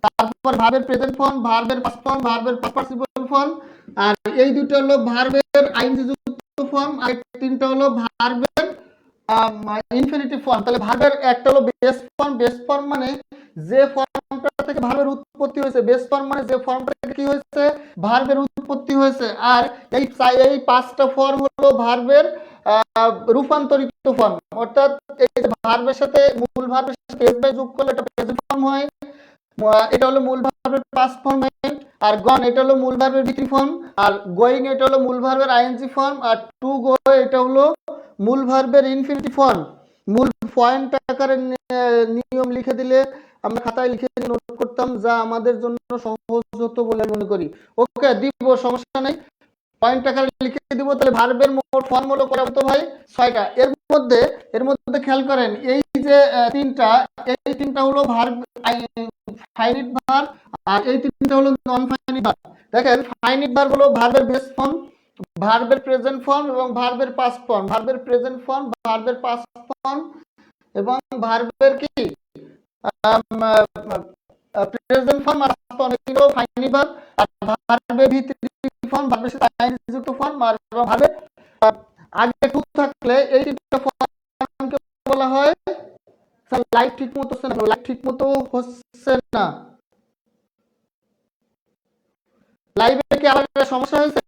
Speaker 1: তারপর ভার্বের প্রেজেন্ট ফর্ম, ভার্বের পাস্ট ফর্ম, ভার্বের পার্টিসিপল ফর্ম, আর এই দুটো হলো ভার্বের আইনযুক্ত ফর্ম, আর তিনটা হলো ভার্বের ইনফিনিটিভ ফর্ম। তাহলে ভার্বের একটা হলো বেস ফর্ম, বেস ফর্ম মানে যে ফর্মটা থেকে ভার্বের উৎপত্তি হয়েছে, বেস ফর্ম মানে যে ফর্মটা থেকে কি হয়েছে, ভার্বের উৎপত্তি হয়েছে। আর এই পাঁচটা ফর্ম হলো ভার্বের রূপান্তরিত ফর্ম, অর্থাৎ এই যে ভার্বের সাথে মূল ভার্বের সাথে এস বাই যোগ করলে এটা প্রেজেন্ট ফর্ম হয়। এটা হলো মূল ভার্বের পাস্ট ফর্ম। আর গন এটা হলো মূল ভার্বের বি ফর্ম। আর গোয়িং এটা হলো মূল ভার্বের আইএনজি ফর্ম। আর টু গো এটা হলো মূল ভার্বের ইনফিনিটিভ ফর্ম। মূল পয়েন্ট আকারে নিয়ম লিখে দিলে আমরা খাতায় লিখে নোট করতাম, যা আমাদের জন্য সহজ হতো বলে মনে করি। ওকে, দিব, সমস্যা নেই, পয়েন্ট আকারে লিখে দিব। তাহলে ভার্বের মোট ফর্ম হলো কত ভাই, 6টা। এর মধ্যে খেয়াল করেন এই যে এই তিনটা হলো ভার্ব, ফাইনিট ভার্ব, আর এই তিনটা হলো নন ফাইনিট ভার্ব। দেখেন ফাইনিট ভার্ব হলো ভার্বের বেস ফর্ম, ভার্বের প্রেজেন্ট ফর্ম এবং ভার্বের পাস্ট ফর্ম। ভার্বের প্রেজেন্ট ফর্ম, ভার্বের পাস্ট ফর্ম এবং ভার্বের কি প্রেজেন্ট ফর্ম আর পাস্ট ফর্ম, এগুলো ফাইনিট ভার্ব। আর ভার্বের ভিতরি ফর্ম, ভার্বের সাথে আইএনজি যুক্ত ফর্ম, আর ভার্বের আগে টু থাকলে এই তিনটা ফর্মকে বলা হয়। লাইট ঠিক মতো হচ্ছে না, লাইট ঠিক মতো হচ্ছে না, লাইভে কি আবার সমস্যা হয়েছে?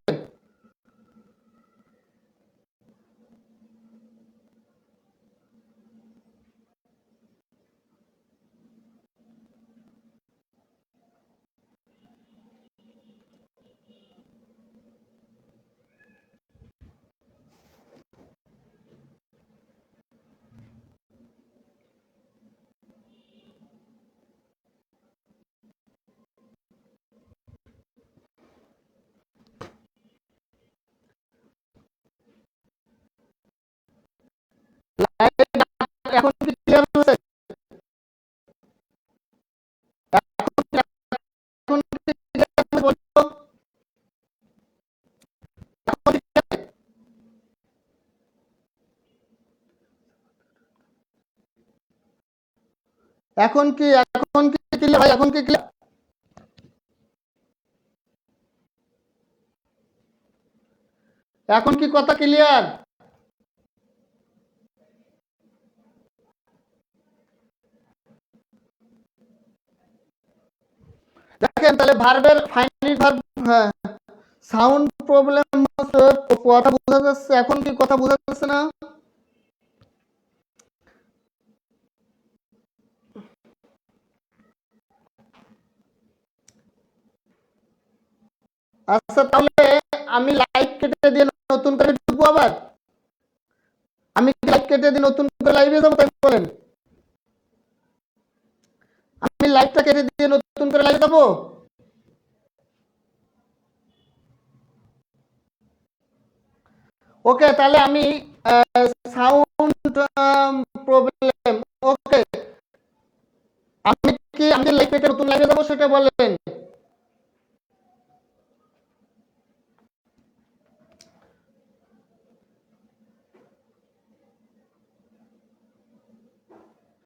Speaker 1: এখন কি ক্লিয়ার হয়েছে? এখন কি ক্লিয়ার বলছো? এখন কি ক্লিয়ার ভাই? এখন কি ক্লিয়ার? এখন কি কথা ক্লিয়ার? দেখেন তাহলে ভার্বের ফাইনাইট ভার্ব, হ্যাঁ, সাউন্ড প্রবলেম হচ্ছে, কথা বোঝা যাচ্ছে? এখন কি কথা বোঝা যাচ্ছে না? আচ্ছা, তাহলে আমি লাইভ কেটে দিয়ে নতুন করে ঢুকবো আবার? আমি লাইভ কেটে দিয়ে নতুন করে লাইভে যাবো, তাই বলেন? আমি লাইভটা কেটে দিয়ে নতুন করে লাইভে যাবো? ওকে, তাহলে আমি সাউন্ড প্রবলেম, ওকে, আমি কি লাইভ কেটে নতুন লাইভে যাবো সেটা বলেন?